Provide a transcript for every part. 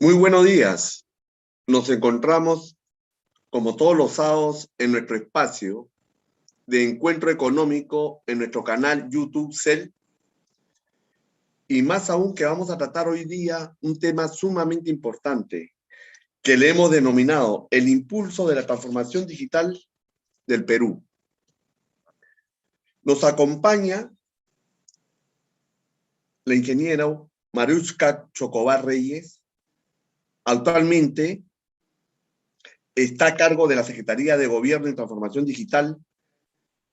Muy buenos días. Nos encontramos, como todos los sábados, en nuestro espacio de encuentro económico en nuestro canal YouTube CEL. Y más aún que vamos a tratar hoy día un tema sumamente importante que le hemos denominado el impulso de la transformación digital del Perú. Nos acompaña la ingeniera Mariuska Chocobar Reyes. Actualmente está a cargo de la Secretaría de Gobierno y Transformación Digital,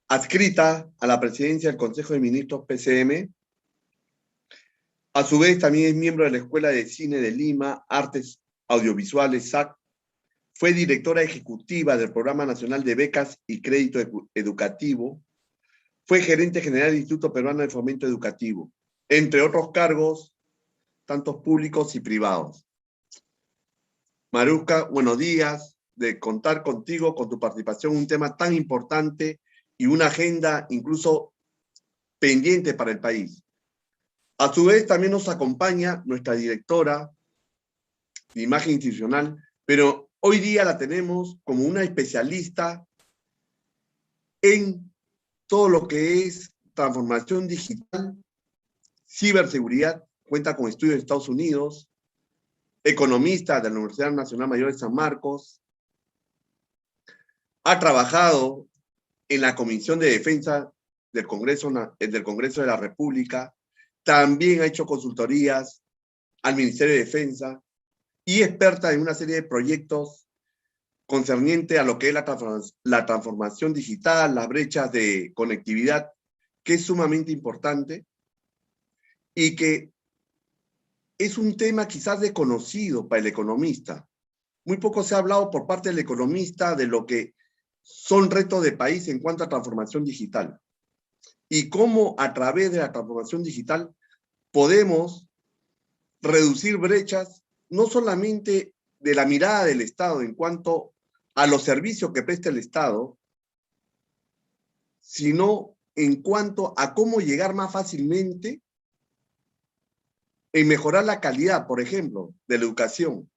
adscrita a la presidencia del Consejo de Ministros PCM. A su vez, también es miembro de la Escuela de Cine de Lima, Artes Audiovisuales, SAC. Fue directora ejecutiva del Programa Nacional de Becas y Crédito Educativo. Fue gerente general del Instituto Peruano de Fomento Educativo, entre otros cargos, tanto públicos y privados. Mariuska, buenos días, de contar contigo, con tu participación en un tema tan importante y una agenda incluso pendiente para el país. A su vez, también nos acompaña nuestra directora de imagen institucional, pero hoy día la tenemos como una especialista en todo lo que es transformación digital, ciberseguridad, cuenta con estudios de Estados Unidos, economista de la Universidad Nacional Mayor de San Marcos, ha trabajado en la Comisión de Defensa del Congreso de la República, también ha hecho consultorías al Ministerio de Defensa y experta en una serie de proyectos concerniente a lo que es la transformación digital, las brechas de conectividad, que es sumamente importante y que es un tema quizás desconocido para el economista. Muy poco se ha hablado por parte del economista de lo que son retos de país en cuanto a transformación digital y cómo a través de la transformación digital podemos reducir brechas, no solamente de la mirada del Estado en cuanto a los servicios que presta el Estado, sino en cuanto a cómo llegar más fácilmente en mejorar la calidad, por ejemplo, de la educación.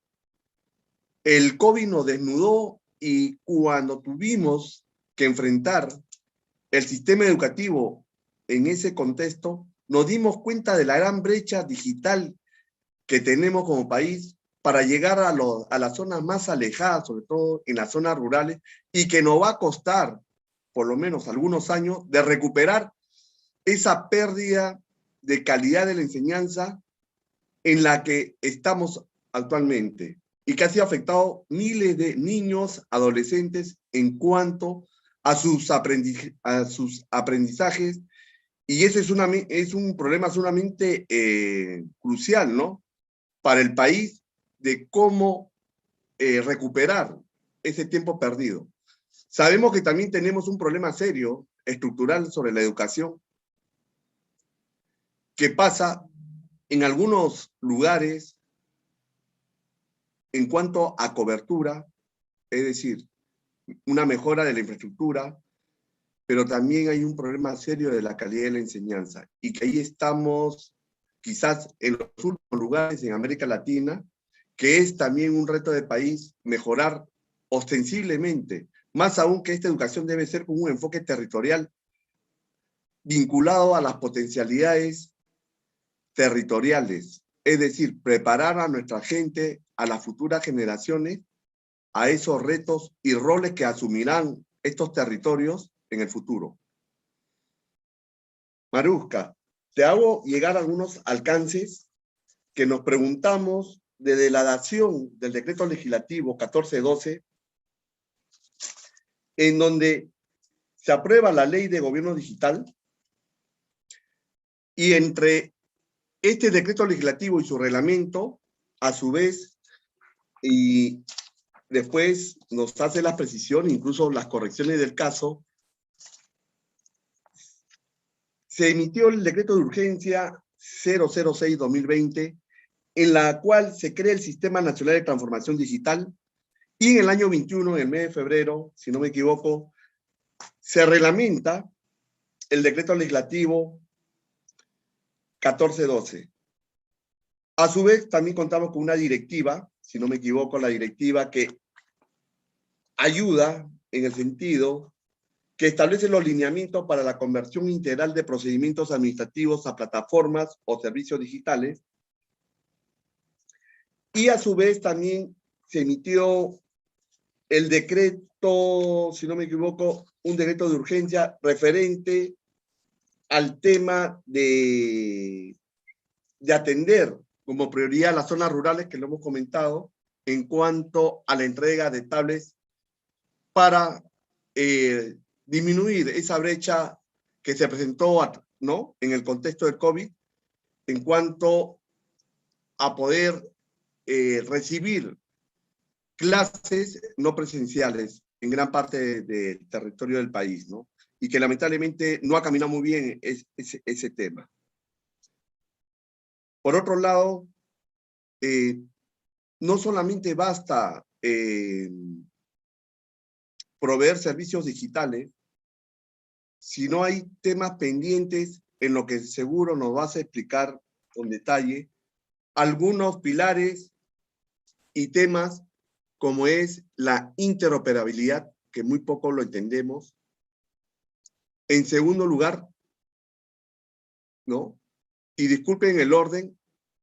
El COVID nos desnudó y cuando tuvimos que enfrentar el sistema educativo en ese contexto, nos dimos cuenta de la gran brecha digital que tenemos como país para llegar a las zonas más alejadas, sobre todo en las zonas rurales, y que nos va a costar por lo menos algunos años de recuperar esa pérdida de calidad de la enseñanza en la que estamos actualmente y que ha sido afectado miles de niños, adolescentes en cuanto a sus aprendizajes, y ese es un problema sumamente crucial, ¿no?, para el país, de cómo recuperar ese tiempo perdido. Sabemos que también tenemos un problema serio, estructural, sobre la educación, que pasa en algunos lugares en cuanto a cobertura, es decir, una mejora de la infraestructura, pero también hay un problema serio de la calidad de la enseñanza, y que ahí estamos quizás en los últimos lugares en América Latina, que es también un reto de país mejorar ostensiblemente, más aún que esta educación debe ser con un enfoque territorial vinculado a las potencialidades territoriales, es decir, preparar a nuestra gente, a las futuras generaciones, a esos retos y roles que asumirán estos territorios en el futuro. Mariuska, te hago llegar algunos alcances que nos preguntamos desde la dación del decreto legislativo 1412, en donde se aprueba la ley de gobierno digital, y entre este decreto legislativo y su reglamento, a su vez, y después nos hace las precisiones, incluso las correcciones del caso, se emitió el decreto de urgencia 006-2020, en la cual se crea el Sistema Nacional de Transformación Digital, y en el año 21, en el mes de febrero, si no me equivoco, se reglamenta el decreto legislativo 1412. A su vez, también contamos con una directiva, si no me equivoco, la directiva que ayuda en el sentido que establece los lineamientos para la conversión integral de procedimientos administrativos a plataformas o servicios digitales. Y a su vez también se emitió el decreto, si no me equivoco, un decreto de urgencia referente al tema de atender como prioridad las zonas rurales, que lo hemos comentado, en cuanto a la entrega de tablets para disminuir esa brecha que se presentó, ¿no?, en el contexto del COVID, en cuanto a poder recibir clases no presenciales en gran parte del territorio del país, ¿no? Y que lamentablemente no ha caminado muy bien ese tema. Por otro lado, no solamente basta proveer servicios digitales, sino hay temas pendientes en lo que seguro nos vas a explicar con detalle, algunos pilares y temas como es la interoperabilidad, que muy poco lo entendemos. En segundo lugar, ¿no? Y disculpen el orden,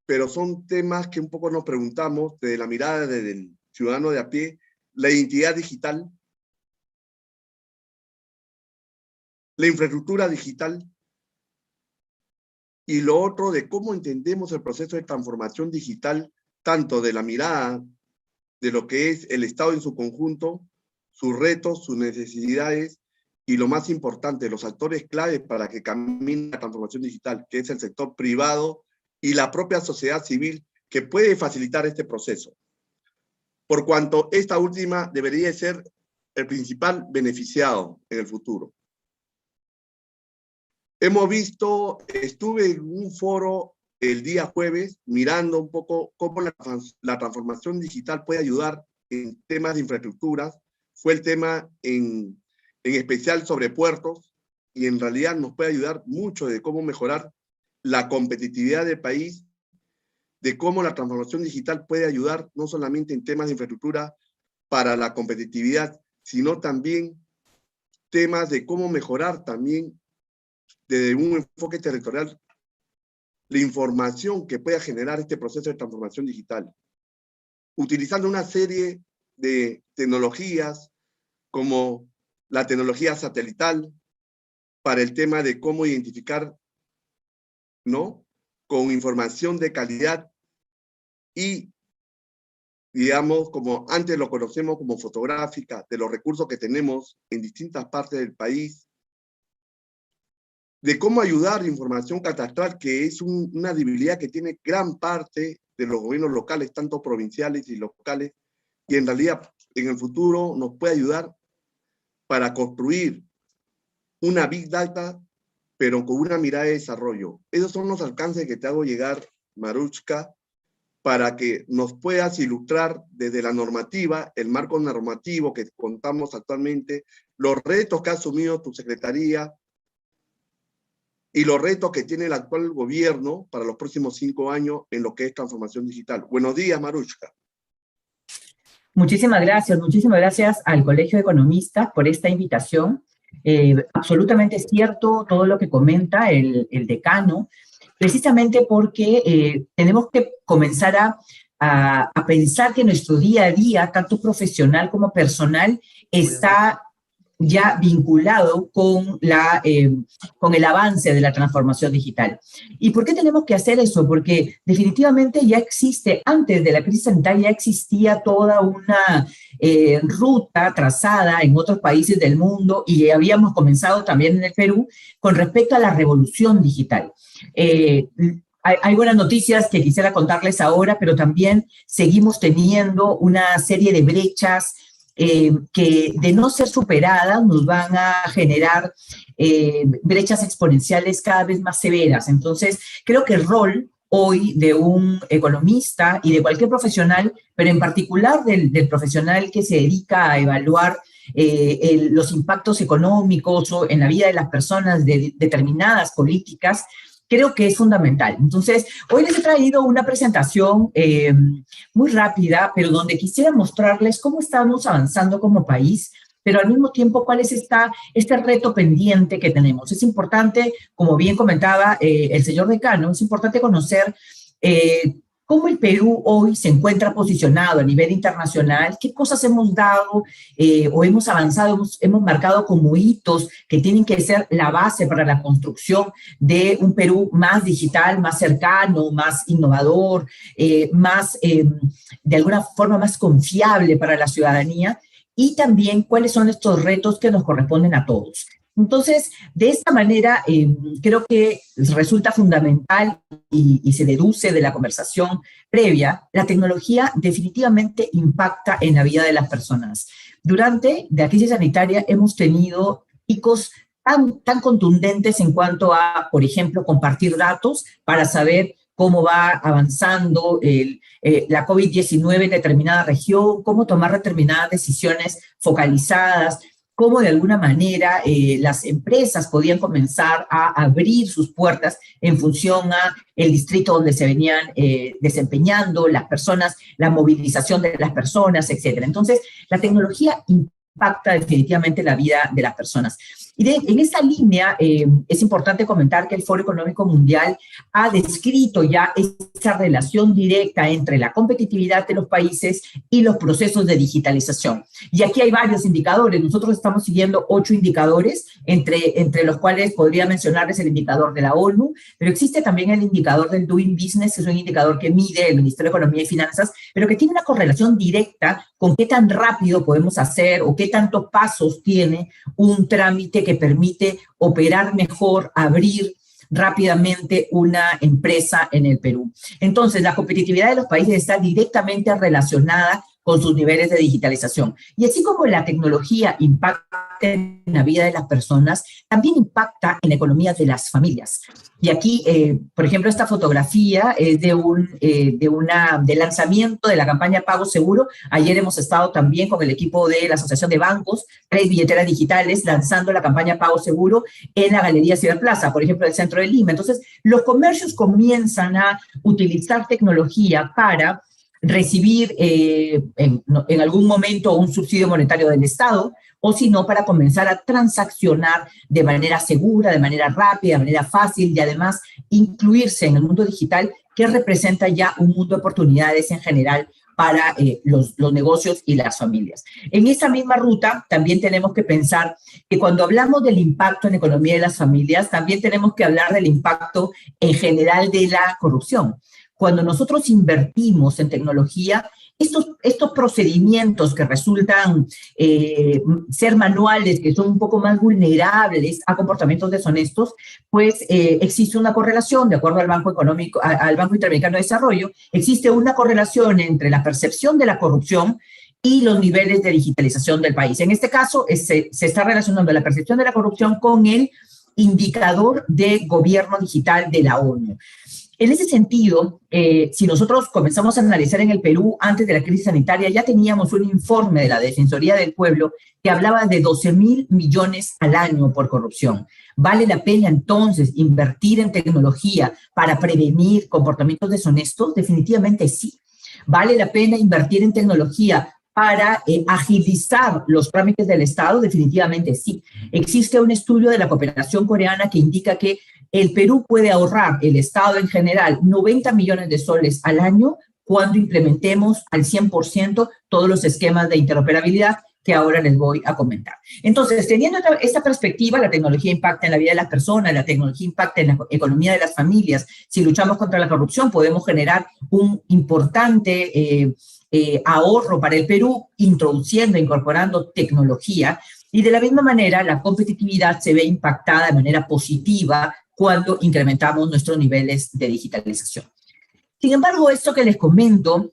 pero son temas que un poco nos preguntamos desde la mirada del ciudadano de a pie, la identidad digital, la infraestructura digital, y lo otro de cómo entendemos el proceso de transformación digital, tanto de la mirada de lo que es el Estado en su conjunto, sus retos, sus necesidades, y lo más importante, los actores claves para que camine la transformación digital, que es el sector privado y la propia sociedad civil, que puede facilitar este proceso. Por cuanto esta última debería ser el principal beneficiado en el futuro. Hemos visto, estuve en un foro el día jueves mirando un poco cómo la transformación digital puede ayudar en temas de infraestructuras. Fue el tema en especial sobre puertos, y en realidad nos puede ayudar mucho de cómo mejorar la competitividad del país, de cómo la transformación digital puede ayudar no solamente en temas de infraestructura para la competitividad, sino también temas de cómo mejorar también desde un enfoque territorial la información que pueda generar este proceso de transformación digital, utilizando una serie de tecnologías como la tecnología satelital para el tema de cómo identificar, ¿no?, con información de calidad y, digamos, como antes lo conocemos como fotográfica, de los recursos que tenemos en distintas partes del país, de cómo ayudar la información catastral, que es una debilidad que tiene gran parte de los gobiernos locales, tanto provinciales y locales, y en realidad en el futuro nos puede ayudar para construir una Big Data, pero con una mirada de desarrollo. Esos son los alcances que te hago llegar, Marushka, para que nos puedas ilustrar desde la normativa, el marco normativo que contamos actualmente, los retos que ha asumido tu secretaría y los retos que tiene el actual gobierno para los próximos 5 años en lo que es transformación digital. Buenos días, Marushka. Muchísimas gracias al Colegio de Economistas por esta invitación. Absolutamente cierto todo lo que comenta el decano, precisamente porque tenemos que comenzar a pensar que nuestro día a día, tanto profesional como personal, está ya vinculado con el avance de la transformación digital. ¿Y por qué tenemos que hacer eso? Porque definitivamente ya existe, antes de la crisis sanitaria, ya existía toda una ruta trazada en otros países del mundo, y habíamos comenzado también en el Perú con respecto a la revolución digital. Hay buenas noticias que quisiera contarles ahora, pero también seguimos teniendo una serie de brechas que, de no ser superadas, nos van a generar brechas exponenciales cada vez más severas. Entonces, creo que el rol hoy de un economista y de cualquier profesional, pero en particular del profesional que se dedica a evaluar los impactos económicos o en la vida de las personas de determinadas políticas, creo que es fundamental. Entonces, hoy les he traído una presentación muy rápida, pero donde quisiera mostrarles cómo estamos avanzando como país, pero al mismo tiempo cuál es este reto pendiente que tenemos. Es importante, como bien comentaba el señor decano, es importante conocer cómo el Perú hoy se encuentra posicionado a nivel internacional, qué cosas hemos dado o hemos avanzado, hemos marcado como hitos que tienen que ser la base para la construcción de un Perú más digital, más cercano, más innovador, de alguna forma más confiable para la ciudadanía, y también cuáles son estos retos que nos corresponden a todos. Entonces, de esta manera, creo que resulta fundamental y se deduce de la conversación previa, la tecnología definitivamente impacta en la vida de las personas. Durante la crisis sanitaria hemos tenido picos tan contundentes en cuanto a, por ejemplo, compartir datos para saber cómo va avanzando la COVID-19 en determinada región, cómo tomar determinadas decisiones focalizadas, cómo de alguna manera las empresas podían comenzar a abrir sus puertas en función a el distrito donde se venían desempeñando las personas, la movilización de las personas, etcétera. Entonces, la tecnología impacta definitivamente la vida de las personas. Y en esta línea es importante comentar que el Foro Económico Mundial ha descrito ya esa relación directa entre la competitividad de los países y los procesos de digitalización. Y aquí hay varios indicadores. Nosotros estamos siguiendo 8 indicadores, entre los cuales podría mencionarles el indicador de la ONU, pero existe también el indicador del Doing Business, que es un indicador que mide el Ministerio de Economía y Finanzas, pero que tiene una correlación directa con qué tan rápido podemos hacer o qué tantos pasos tiene un trámite que permite operar mejor, abrir rápidamente una empresa en el Perú. Entonces, la competitividad de los países está directamente relacionada con sus niveles de digitalización. Y así como la tecnología impacta en la vida de las personas, también impacta en la economía de las familias. Y aquí, por ejemplo, esta fotografía es del lanzamiento de la campaña Pago Seguro. Ayer hemos estado también con el equipo de la Asociación de Bancos, 3 billeteras digitales, lanzando la campaña Pago Seguro en la Galería Ciberplaza, por ejemplo, del centro de Lima. Entonces, los comercios comienzan a utilizar tecnología para recibir en algún momento un subsidio monetario del Estado, o si no, para comenzar a transaccionar de manera segura, de manera rápida, de manera fácil, y además incluirse en el mundo digital, que representa ya un mundo de oportunidades en general para los negocios y las familias. En esa misma ruta también tenemos que pensar que cuando hablamos del impacto en la economía de las familias, también tenemos que hablar del impacto en general de la corrupción. Cuando nosotros invertimos en tecnología, estos procedimientos que resultan ser manuales, que son un poco más vulnerables a comportamientos deshonestos, pues existe una correlación, de acuerdo al Banco Interamericano de Desarrollo, existe una correlación entre la percepción de la corrupción y los niveles de digitalización del país. En este caso, se está relacionando la percepción de la corrupción con el indicador de gobierno digital de la ONU. En ese sentido, si nosotros comenzamos a analizar en el Perú antes de la crisis sanitaria, ya teníamos un informe de la Defensoría del Pueblo que hablaba de 12.000 millones al año por corrupción. ¿Vale la pena entonces invertir en tecnología para prevenir comportamientos deshonestos? Definitivamente sí. ¿Vale la pena invertir en tecnología para agilizar los trámites del Estado? Definitivamente sí. Existe un estudio de la cooperación coreana que indica que el Perú puede ahorrar, el Estado en general, 90 millones de soles al año cuando implementemos al 100% todos los esquemas de interoperabilidad que ahora les voy a comentar. Entonces, teniendo esta perspectiva, la tecnología impacta en la vida de las personas, la tecnología impacta en la economía de las familias. Si luchamos contra la corrupción, podemos generar un importante ahorro para el Perú, incorporando tecnología. Y de la misma manera, la competitividad se ve impactada de manera positiva cuando incrementamos nuestros niveles de digitalización. Sin embargo, esto que les comento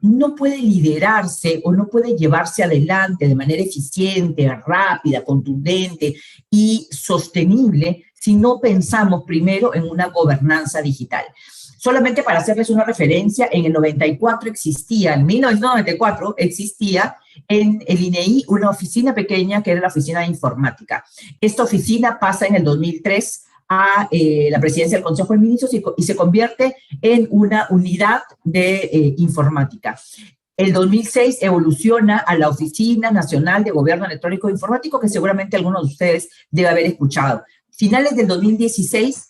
no puede liderarse o no puede llevarse adelante de manera eficiente, rápida, contundente y sostenible si no pensamos primero en una gobernanza digital. Solamente para hacerles una referencia, en el 1994 existía en el INEI una oficina pequeña que era la oficina de informática. Esta oficina pasa en el 2003 a la presidencia del Consejo de Ministros y se convierte en una unidad de informática. El 2006 evoluciona a la Oficina Nacional de Gobierno Electrónico e Informático, que seguramente algunos de ustedes debe haber escuchado. Finales del 2016,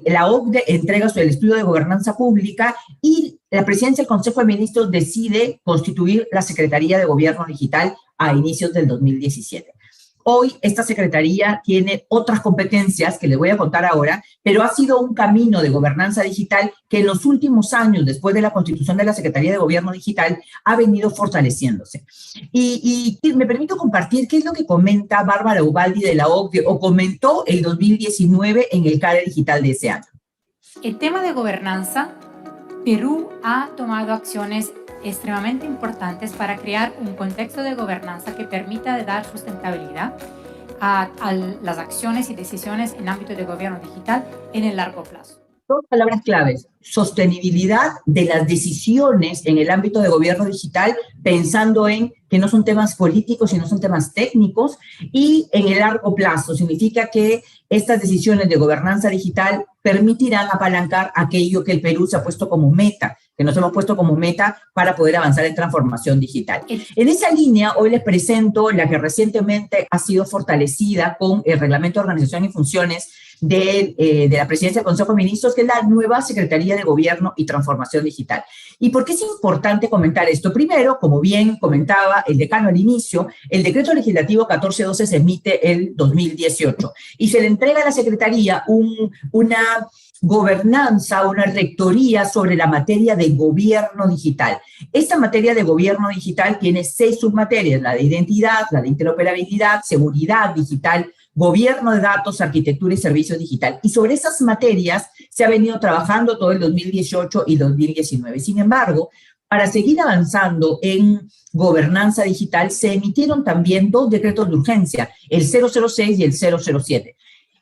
la OCDE entrega el estudio de gobernanza pública y la presidencia del Consejo de Ministros decide constituir la Secretaría de Gobierno Digital a inicios del 2017. Hoy esta secretaría tiene otras competencias que les voy a contar ahora, pero ha sido un camino de gobernanza digital que en los últimos años, después de la constitución de la Secretaría de Gobierno Digital, ha venido fortaleciéndose. Y me permito compartir qué es lo que comenta Bárbara Ubaldi de la OCDE, o comentó el 2019 en el CADE Digital de ese año. El tema de gobernanza, Perú ha tomado acciones extremadamente importantes para crear un contexto de gobernanza que permita dar sustentabilidad a las acciones y decisiones en ámbito de gobierno digital en el largo plazo. Dos palabras claves: sostenibilidad de las decisiones en el ámbito de gobierno digital, pensando en que no son temas políticos, sino son temas técnicos, y en el largo plazo. Significa que estas decisiones de gobernanza digital permitirán apalancar aquello que el Perú se ha puesto como meta, que nos hemos puesto como meta para poder avanzar en transformación digital. En esa línea, hoy les presento la que recientemente ha sido fortalecida con el Reglamento de Organización y Funciones de la Presidencia del Consejo de Ministros, que es la nueva Secretaría de Gobierno y Transformación Digital. ¿Y por qué es importante comentar esto? Primero, como bien comentaba el decano al inicio, el decreto legislativo 1412 se emite el 2018 y se le entrega a la Secretaría una gobernanza, una rectoría sobre la materia de gobierno digital. Esta materia de gobierno digital tiene 6 submaterias: la de identidad, la de interoperabilidad, seguridad digital, gobierno de datos, arquitectura y servicios digital. Y sobre esas materias se ha venido trabajando todo el 2018 y 2019. Sin embargo, para seguir avanzando en gobernanza digital, se emitieron también 2 decretos de urgencia, el 006 y el 007.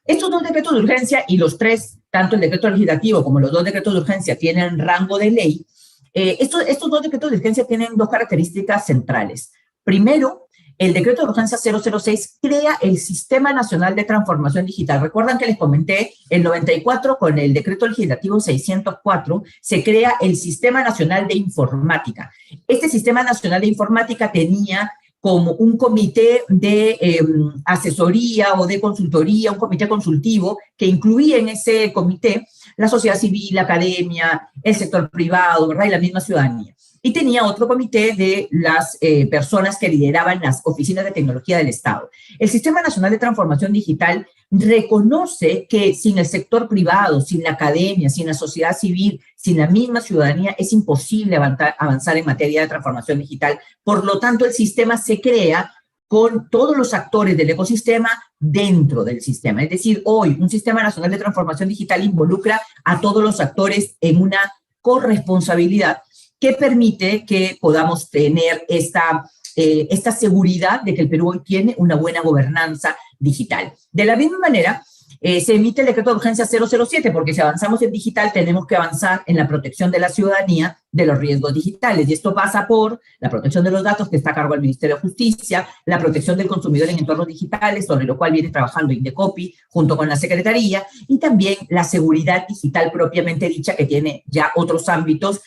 Estos 2 decretos de urgencia y los 3, tanto el decreto legislativo como los 2 decretos de urgencia, tienen rango de ley. Estos 2 decretos de urgencia tienen 2 características centrales. Primero, el decreto de urgencia 006 crea el Sistema Nacional de Transformación Digital. Recuerdan que les comenté, el 94 con el decreto legislativo 604 se crea el Sistema Nacional de Informática. Este Sistema Nacional de Informática tenía como un comité de asesoría o de consultoría, un comité consultivo que incluía en ese comité la sociedad civil, la academia, el sector privado, ¿verdad? Y la misma ciudadanía. Y tenía otro comité de las personas que lideraban las oficinas de tecnología del Estado. El Sistema Nacional de Transformación Digital reconoce que sin el sector privado, sin la academia, sin la sociedad civil, sin la misma ciudadanía, es imposible avanzar en materia de transformación digital. Por lo tanto, el sistema se crea con todos los actores del ecosistema dentro del sistema. Es decir, hoy un Sistema Nacional de Transformación Digital involucra a todos los actores en una corresponsabilidad que permite que podamos tener esta seguridad de que el Perú hoy tiene una buena gobernanza digital. De la misma manera, se emite el decreto de urgencia 007, porque si avanzamos en digital tenemos que avanzar en la protección de la ciudadanía de los riesgos digitales. Y esto pasa por la protección de los datos, que está a cargo del Ministerio de Justicia, la protección del consumidor en entornos digitales, sobre lo cual viene trabajando Indecopi junto con la Secretaría, y también la seguridad digital propiamente dicha, que tiene ya otros ámbitos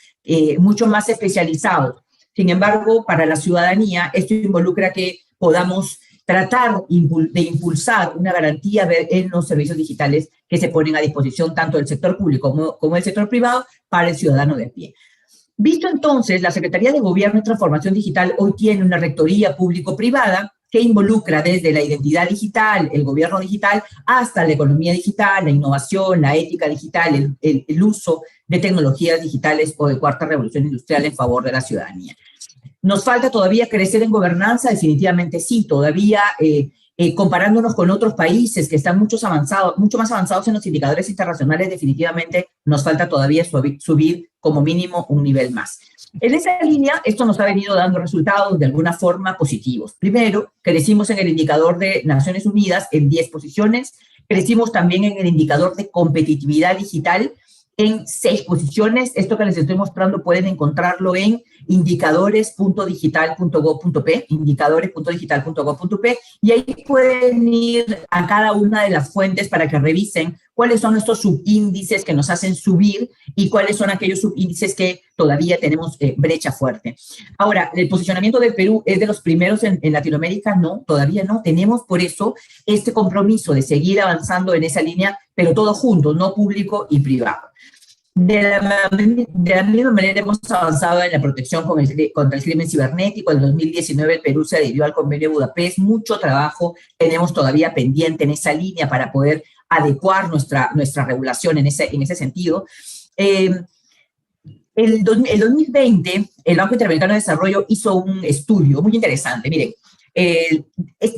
mucho más especializados. Sin embargo, para la ciudadanía, esto involucra que podamos tratar de impulsar una garantía en los servicios digitales que se ponen a disposición tanto del sector público como del sector privado para el ciudadano de a pie. Visto entonces, la Secretaría de Gobierno y Transformación Digital hoy tiene una rectoría público-privada que involucra desde la identidad digital, el gobierno digital, hasta la economía digital, la innovación, la ética digital, el uso de tecnologías digitales o de cuarta revolución industrial en favor de la ciudadanía. ¿Nos falta todavía crecer en gobernanza? Definitivamente sí, todavía comparándonos con otros países que están mucho más avanzados en los indicadores internacionales, definitivamente nos falta todavía subir como mínimo un nivel más. En esa línea, esto nos ha venido dando resultados de alguna forma positivos. Primero, crecimos en el indicador de Naciones Unidas en 10 posiciones, crecimos también en el indicador de competitividad digital en 6 posiciones. Esto que les estoy mostrando pueden encontrarlo en indicadores.digital.gov.p, indicadores.digital.gov.p, y ahí pueden ir a cada una de las fuentes para que revisen cuáles son estos subíndices que nos hacen subir y cuáles son aquellos subíndices que todavía tenemos brecha fuerte. Ahora, ¿el posicionamiento del Perú es de los primeros en Latinoamérica? No, todavía no. Tenemos por eso este compromiso de seguir avanzando en esa línea, pero todos juntos, no público y privado. De la misma manera hemos avanzado en la protección contra el crimen cibernético. En 2019 el Perú se adhirió al Convenio de Budapest. Mucho trabajo tenemos todavía pendiente en esa línea para poder adecuar nuestra regulación en ese sentido. El 2020, el Banco Interamericano de Desarrollo hizo un estudio muy interesante. Miren, de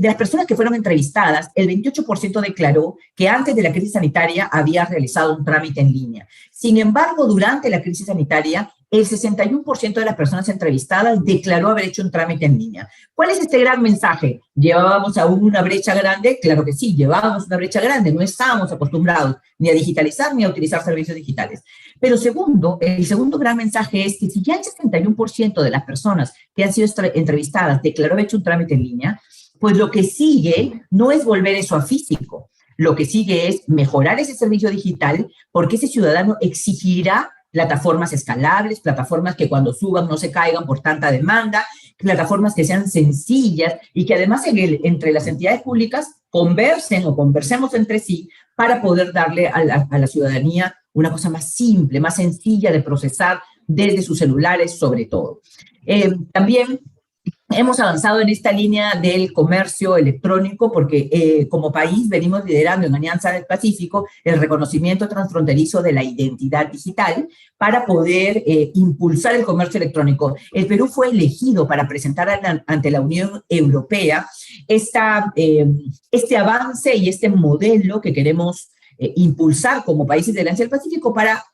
las personas que fueron entrevistadas, el 28% declaró que antes de la crisis sanitaria había realizado un trámite en línea. Sin embargo, durante la crisis sanitaria, el 61% de las personas entrevistadas declaró haber hecho un trámite en línea. ¿Cuál es este gran mensaje? ¿Llevábamos aún una brecha grande? Claro que sí, llevábamos una brecha grande. No estábamos acostumbrados ni a digitalizar ni a utilizar servicios digitales. Pero segundo, el segundo gran mensaje es que si ya el 61% de las personas que han sido entrevistadas declaró haber hecho un trámite en línea, pues lo que sigue no es volver eso a físico. Lo que sigue es mejorar ese servicio digital, porque ese ciudadano exigirá plataformas escalables, plataformas que cuando suban no se caigan por tanta demanda, plataformas que sean sencillas y que además entre las entidades públicas conversemos entre sí para poder darle a la ciudadanía una cosa más simple, más sencilla de procesar desde sus celulares sobre todo. También hemos avanzado en esta línea del comercio electrónico porque como país venimos liderando en Alianza del Pacífico el reconocimiento transfronterizo de la identidad digital para poder impulsar el comercio electrónico. El Perú fue elegido para presentar ante la Unión Europea este avance y este modelo que queremos impulsar como países de la Alianza del Pacífico para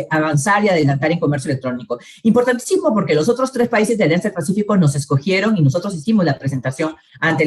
avanzar y adelantar en comercio electrónico. Importantísimo porque los otros 3 países de la Alianza del Pacífico nos escogieron y nosotros hicimos la presentación ante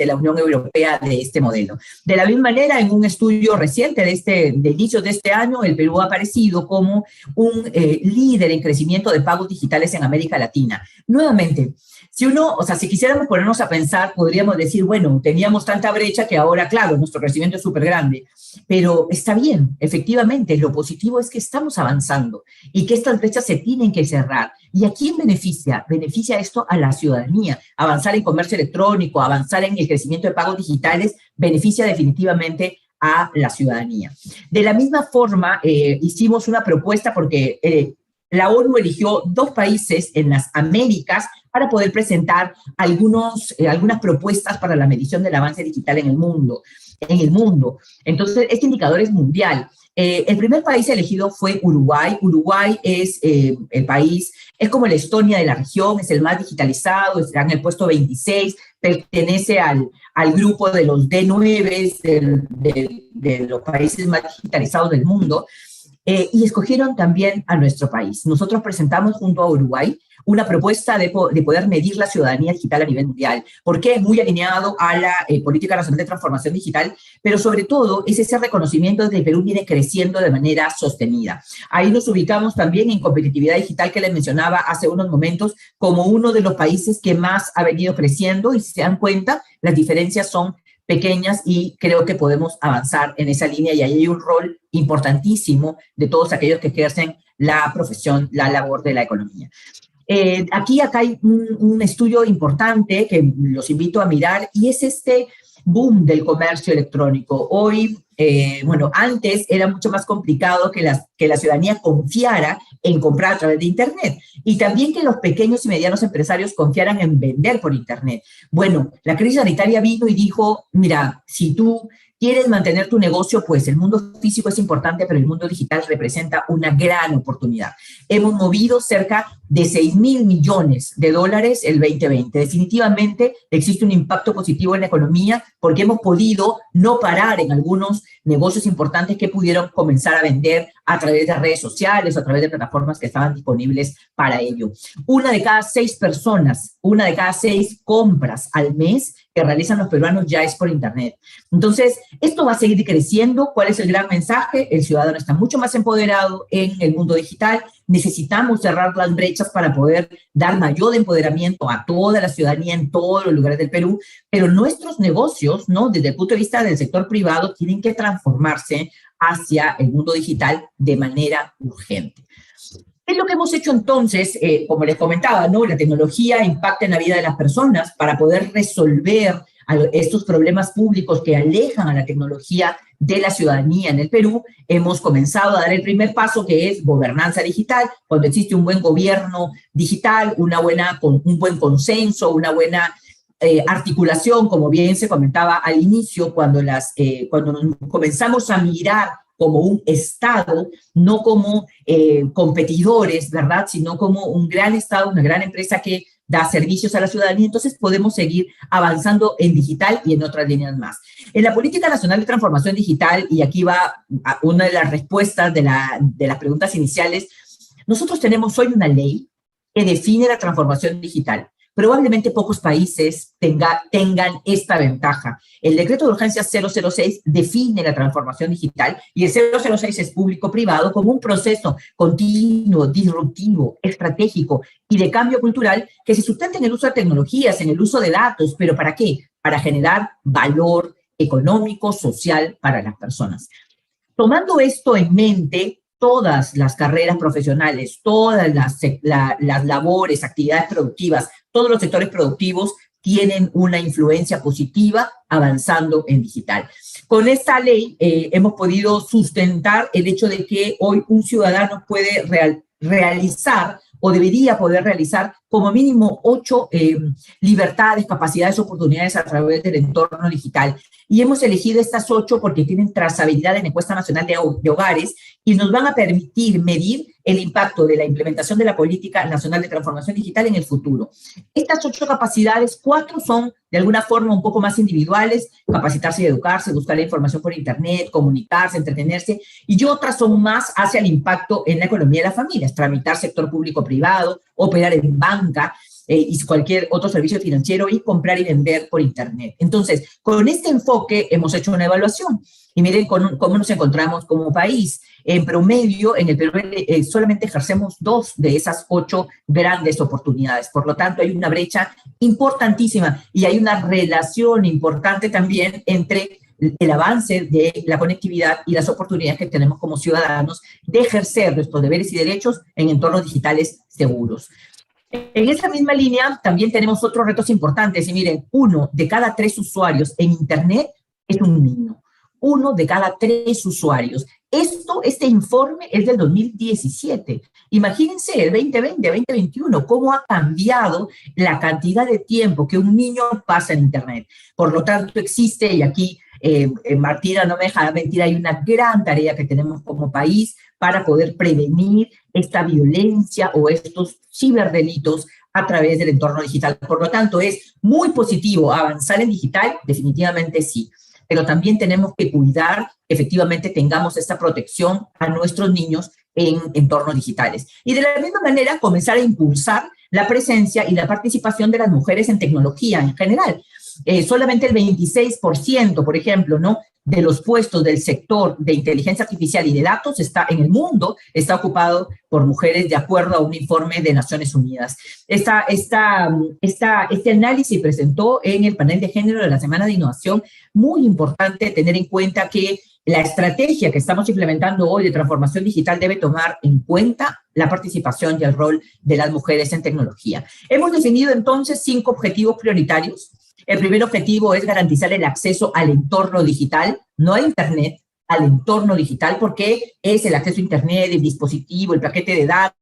la Unión Europea de este modelo. De la misma manera, en un estudio reciente de inicios de este año, el Perú ha aparecido como un líder en crecimiento de pagos digitales en América Latina. Nuevamente, si quisiéramos ponernos a pensar, podríamos decir, bueno, teníamos tanta brecha que ahora, claro, nuestro crecimiento es súper grande. Pero está bien, efectivamente, lo positivo es que estamos avanzando y que estas brechas se tienen que cerrar. ¿Y a quién beneficia? Beneficia esto a la ciudadanía. Avanzar en comercio electrónico, avanzar en el crecimiento de pagos digitales, beneficia definitivamente a la ciudadanía. De la misma forma, hicimos una propuesta porque la ONU eligió 2 países en las Américas para poder presentar algunas propuestas para la medición del avance digital en el mundo. Entonces, este indicador es mundial. El primer país elegido fue Uruguay. Uruguay es el país, es como la Estonia de la región, es el más digitalizado, está en el puesto 26, pertenece al grupo de los D9 de los países más digitalizados del mundo. Y escogieron también a nuestro país. Nosotros presentamos junto a Uruguay una propuesta de poder medir la ciudadanía digital a nivel mundial, porque es muy alineado a la Política Nacional de Transformación Digital, pero sobre todo es ese reconocimiento de que el Perú viene creciendo de manera sostenida. Ahí nos ubicamos también en competitividad digital, que les mencionaba hace unos momentos, como uno de los países que más ha venido creciendo, y si se dan cuenta, las diferencias son pequeñas y creo que podemos avanzar en esa línea, y ahí hay un rol importantísimo de todos aquellos que ejercen la profesión, la labor de la economía. Acá hay un estudio importante que los invito a mirar, y es este boom del comercio electrónico. Hoy, antes era mucho más complicado que la ciudadanía confiara en comprar a través de Internet, y también que los pequeños y medianos empresarios confiaran en vender por Internet. Bueno, la crisis sanitaria vino y dijo, mira, si tú quieres mantener tu negocio, pues el mundo físico es importante, pero el mundo digital representa una gran oportunidad. Hemos movido cerca de $6.000 millones el 2020. Definitivamente existe un impacto positivo en la economía porque hemos podido no parar en algunos negocios importantes que pudieron comenzar a vender a través de redes sociales o a través de plataformas que estaban disponibles para ello. Una de cada 6 personas, una de cada 6 compras al mes que realizan los peruanos ya es por Internet. Entonces, esto va a seguir creciendo. ¿Cuál es el gran mensaje? El ciudadano está mucho más empoderado en el mundo digital. Necesitamos cerrar las brechas para poder dar mayor empoderamiento a toda la ciudadanía en todos los lugares del Perú, pero nuestros negocios, ¿no?, desde el punto de vista del sector privado, tienen que transformarse hacia el mundo digital de manera urgente. ¿Qué es lo que hemos hecho entonces? Como les comentaba, ¿no? La tecnología impacta en la vida de las personas para poder resolver estos problemas públicos que alejan a la tecnología de la ciudadanía en el Perú. Hemos comenzado a dar el primer paso, que es gobernanza digital. Cuando existe un buen gobierno digital, un buen consenso, una buena articulación, como bien se comentaba al inicio, cuando nos comenzamos a mirar como un Estado, no como competidores, ¿verdad?, sino como un gran Estado, una gran empresa que da servicios a la ciudadanía, entonces podemos seguir avanzando en digital y en otras líneas más. En la Política Nacional de Transformación Digital, y aquí va una de las respuestas de las preguntas iniciales, nosotros tenemos hoy una ley que define la transformación digital. Probablemente pocos países tengan esta ventaja. El decreto de urgencia 006 define la transformación digital y el 006 es público-privado como un proceso continuo, disruptivo, estratégico y de cambio cultural que se sustenta en el uso de tecnologías, en el uso de datos. ¿Pero para qué? Para generar valor económico, social para las personas. Tomando esto en mente, todas las carreras profesionales, todas las labores, actividades productivas, todos los sectores productivos tienen una influencia positiva avanzando en digital. Con esta ley hemos podido sustentar el hecho de que hoy un ciudadano puede realizar o debería poder realizar como mínimo 8 libertades, capacidades, oportunidades a través del entorno digital. Y hemos elegido estas 8 porque tienen trazabilidad en la encuesta nacional de hogares y nos van a permitir medir el impacto de la implementación de la Política Nacional de Transformación Digital en el futuro. Estas 8 capacidades, 4 son de alguna forma un poco más individuales: capacitarse y educarse, buscar la información por Internet, comunicarse, entretenerse, y otras son más hacia el impacto en la economía de las familias: tramitar sector público-privado, operar en banca, y cualquier otro servicio financiero, y comprar y vender por Internet. Entonces, con este enfoque hemos hecho una evaluación y miren cómo nos encontramos como país. En promedio, en el Perú solamente ejercemos 2 de esas 8 grandes oportunidades. Por lo tanto, hay una brecha importantísima y hay una relación importante también entre el avance de la conectividad y las oportunidades que tenemos como ciudadanos de ejercer nuestros deberes y derechos en entornos digitales seguros. En esa misma línea también tenemos otros retos importantes, y miren, 1 de cada 3 usuarios en Internet es un niño. 1 de cada 3 usuarios. Este informe es del 2017. Imagínense el 2020, 2021, cómo ha cambiado la cantidad de tiempo que un niño pasa en Internet. Por lo tanto, existe, y aquí Martina no me dejará mentir, hay una gran tarea que tenemos como país para poder prevenir esta violencia o estos ciberdelitos a través del entorno digital. Por lo tanto, es muy positivo avanzar en digital, definitivamente sí, pero también tenemos que cuidar que efectivamente tengamos esta protección a nuestros niños en entornos digitales. Y de la misma manera, comenzar a impulsar la presencia y la participación de las mujeres en tecnología en general. Solamente el 26%, por ejemplo, ¿no?, de los puestos del sector de inteligencia artificial y de datos en el mundo está ocupado por mujeres, de acuerdo a un informe de Naciones Unidas. Este análisis presentó en el panel de género de la Semana de Innovación. Muy importante tener en cuenta que la estrategia que estamos implementando hoy de transformación digital debe tomar en cuenta la participación y el rol de las mujeres en tecnología. Hemos definido entonces 5 objetivos prioritarios. El primer objetivo es garantizar el acceso al entorno digital, no a Internet, al entorno digital, porque es el acceso a Internet, el dispositivo, el paquete de datos,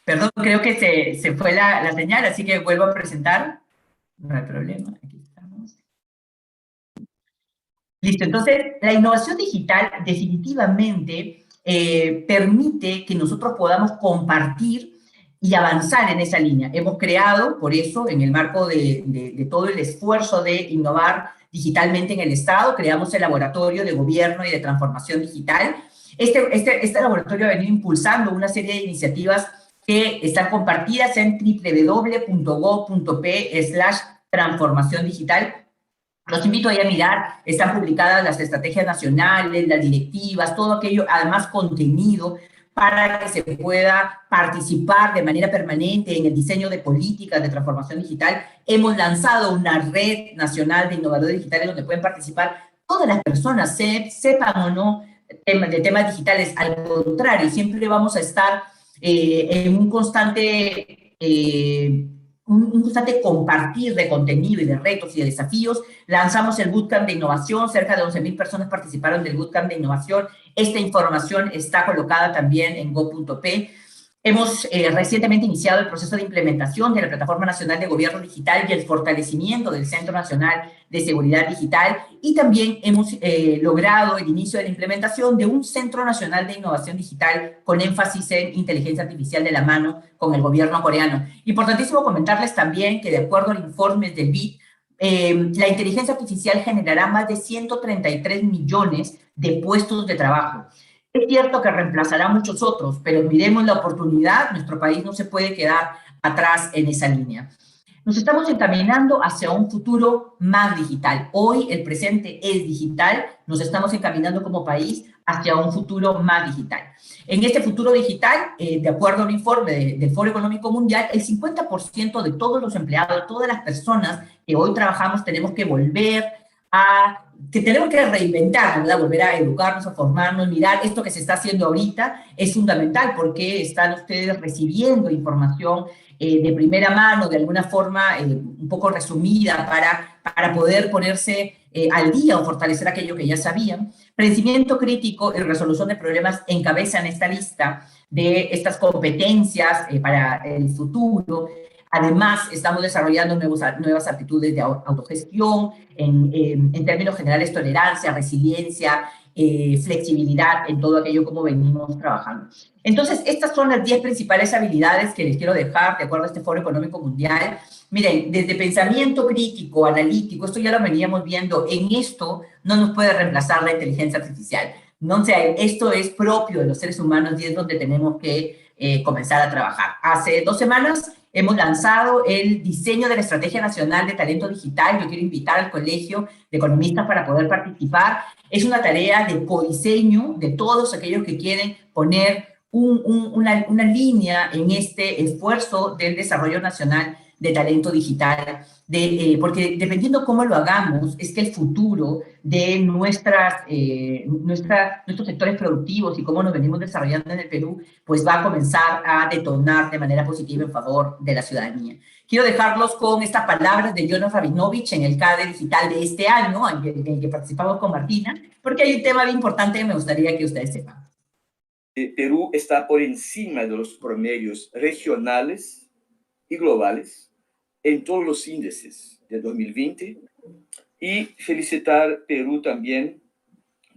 Perdón, creo que se fue la señal, así que vuelvo a presentar. No hay problema, aquí estamos. Listo, entonces la innovación digital definitivamente permite que nosotros podamos compartir y avanzar en esa línea. Hemos creado, por eso, en el marco de todo el esfuerzo de innovar digitalmente en el Estado, creamos el Laboratorio de Gobierno y de Transformación Digital. Este laboratorio ha venido impulsando una serie de iniciativas que están compartidas en www.gov.p/transformación digital. Los invito ahí a mirar, están publicadas las estrategias nacionales, las directivas, todo aquello, además contenido para que se pueda participar de manera permanente en el diseño de políticas de transformación digital. Hemos lanzado una red nacional de innovadores digitales donde pueden participar todas las personas, sepan o no de temas digitales. Al contrario, siempre vamos a estar en un constante compartir de contenido y de retos y de desafíos. Lanzamos el Bootcamp de Innovación, cerca de 11.000 personas participaron del Bootcamp de Innovación. Esta información está colocada también en go.p. Hemos recientemente iniciado el proceso de implementación de la Plataforma Nacional de Gobierno Digital y el fortalecimiento del Centro Nacional de Seguridad Digital, y también hemos logrado el inicio de la implementación de un Centro Nacional de Innovación Digital con énfasis en inteligencia artificial de la mano con el gobierno coreano. Importantísimo comentarles también que de acuerdo al informe del BID, la inteligencia artificial generará más de 133 millones de puestos de trabajo. Es cierto que reemplazará a muchos otros, pero miremos la oportunidad, nuestro país no se puede quedar atrás en esa línea. Nos estamos encaminando hacia un futuro más digital. Hoy el presente es digital, nos estamos encaminando como país hacia un futuro más digital. En este futuro digital, de acuerdo a un informe del Foro Económico Mundial, el 50% de todos los empleados, todas las personas que hoy trabajamos, tenemos que tenemos que reinventar, ¿verdad? Volver a educarnos, a formarnos, mirar esto que se está haciendo ahorita es fundamental porque están ustedes recibiendo información de primera mano, de alguna forma un poco resumida para poder ponerse al día o fortalecer aquello que ya sabían. Pensamiento crítico y resolución de problemas encabezan esta lista de estas competencias para el futuro. Además, estamos desarrollando nuevas aptitudes de autogestión, en términos generales, tolerancia, resiliencia, flexibilidad, en todo aquello como venimos trabajando. Entonces, estas son las 10 principales habilidades que les quiero dejar, de acuerdo a este Foro Económico Mundial. Miren, desde pensamiento crítico, analítico, esto ya lo veníamos viendo, en esto no nos puede reemplazar la inteligencia artificial. No, o sea, esto es propio de los seres humanos y es donde tenemos que comenzar a trabajar. Hace 2 semanas hemos lanzado el diseño de la Estrategia Nacional de Talento Digital. Yo quiero invitar al Colegio de Economistas para poder participar. Es una tarea de codiseño de todos aquellos que quieren poner una línea en este esfuerzo del desarrollo nacional de talento digital, porque dependiendo cómo lo hagamos, es que el futuro de nuestros sectores productivos y cómo nos venimos desarrollando en el Perú, pues va a comenzar a detonar de manera positiva en favor de la ciudadanía. Quiero dejarlos con estas palabras de Jonas Rabinovich en el CADE Digital de este año, en el que participamos con Martina, porque hay un tema bien importante que me gustaría que ustedes sepan. Perú está por encima de los promedios regionales y globales en todos los índices de 2020, y felicitar Perú también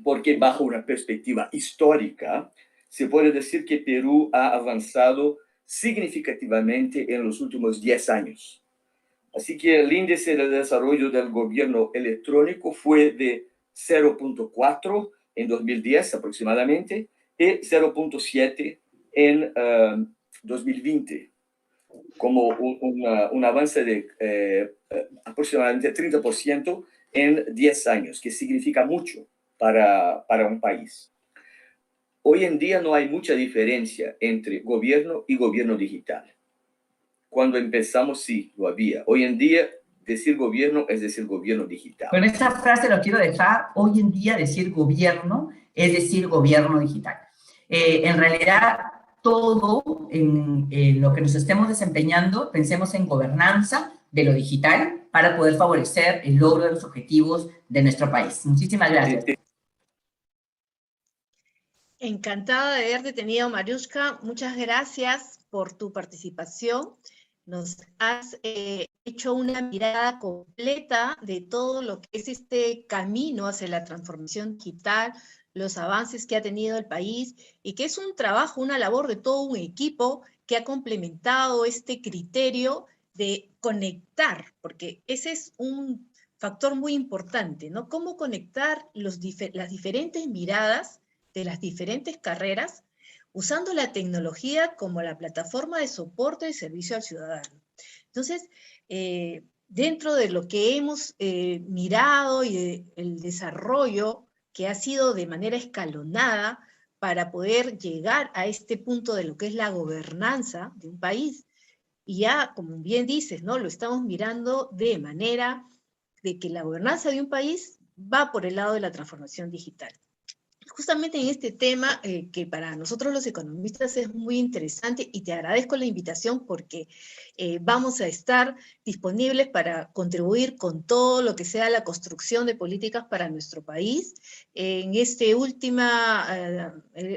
porque bajo una perspectiva histórica se puede decir que Perú ha avanzado significativamente en los últimos 10 años. Así que el índice de desarrollo del gobierno electrónico fue de 0.4 en 2010 aproximadamente y 0.7 en 2020, como un avance de aproximadamente 30% en 10 años, que significa mucho para un país. Hoy en día no hay mucha diferencia entre gobierno y gobierno digital. Cuando empezamos sí lo había. Hoy en día decir gobierno es decir gobierno digital. Con esta frase lo quiero dejar. Hoy en día decir gobierno es decir gobierno digital. En realidad, todo en lo que nos estemos desempeñando, pensemos en gobernanza de lo digital para poder favorecer el logro de los objetivos de nuestro país. Muchísimas gracias. Encantada de haberte tenido, Mariuska. Muchas gracias por tu participación. Nos has hecho una mirada completa de todo lo que es este camino hacia la transformación digital, los avances que ha tenido el país, y que es un trabajo, una labor de todo un equipo que ha complementado este criterio de conectar, porque ese es un factor muy importante, ¿no? Cómo conectar las diferentes miradas de las diferentes carreras usando la tecnología como la plataforma de soporte de servicio al ciudadano. Entonces, dentro de lo que hemos mirado y el desarrollo que ha sido de manera escalonada para poder llegar a este punto de lo que es la gobernanza de un país, y ya, como bien dices, ¿no? Lo estamos mirando de manera de que la gobernanza de un país va por el lado de la transformación digital. Justamente en este tema, que para nosotros los economistas es muy interesante, y te agradezco la invitación porque vamos a estar disponibles para contribuir con todo lo que sea la construcción de políticas para nuestro país. En este último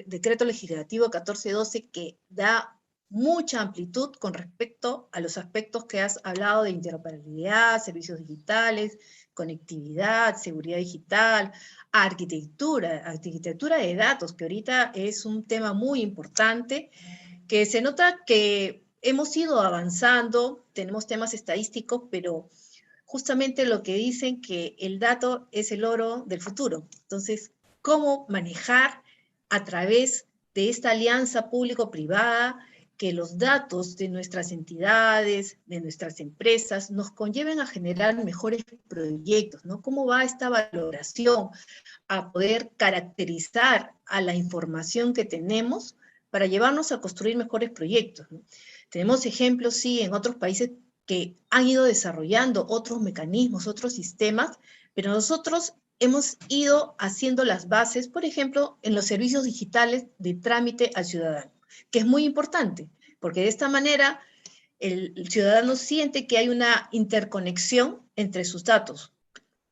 decreto legislativo 1412, que da mucha amplitud con respecto a los aspectos que has hablado de interoperabilidad, servicios digitales, conectividad, seguridad digital, arquitectura de datos, que ahorita es un tema muy importante, que se nota que hemos ido avanzando, tenemos temas estadísticos, pero justamente lo que dicen que el dato es el oro del futuro. Entonces, ¿cómo manejar a través de esta alianza público-privada que los datos de nuestras entidades, de nuestras empresas, nos conlleven a generar mejores proyectos, ¿no? ¿Cómo va esta valoración a poder caracterizar a la información que tenemos para llevarnos a construir mejores proyectos, ¿no? Tenemos ejemplos, sí, en otros países que han ido desarrollando otros mecanismos, otros sistemas, pero nosotros hemos ido haciendo las bases, por ejemplo, en los servicios digitales de trámite al ciudadano, que es muy importante, porque de esta manera el ciudadano siente que hay una interconexión entre sus datos.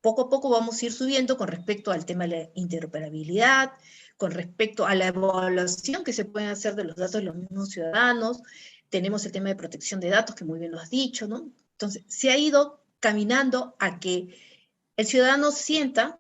Poco a poco vamos a ir subiendo con respecto al tema de la interoperabilidad, con respecto a la evaluación que se pueden hacer de los datos de los mismos ciudadanos. Tenemos el tema de protección de datos, que muy bien lo has dicho, ¿no? Entonces, se ha ido caminando a que el ciudadano sienta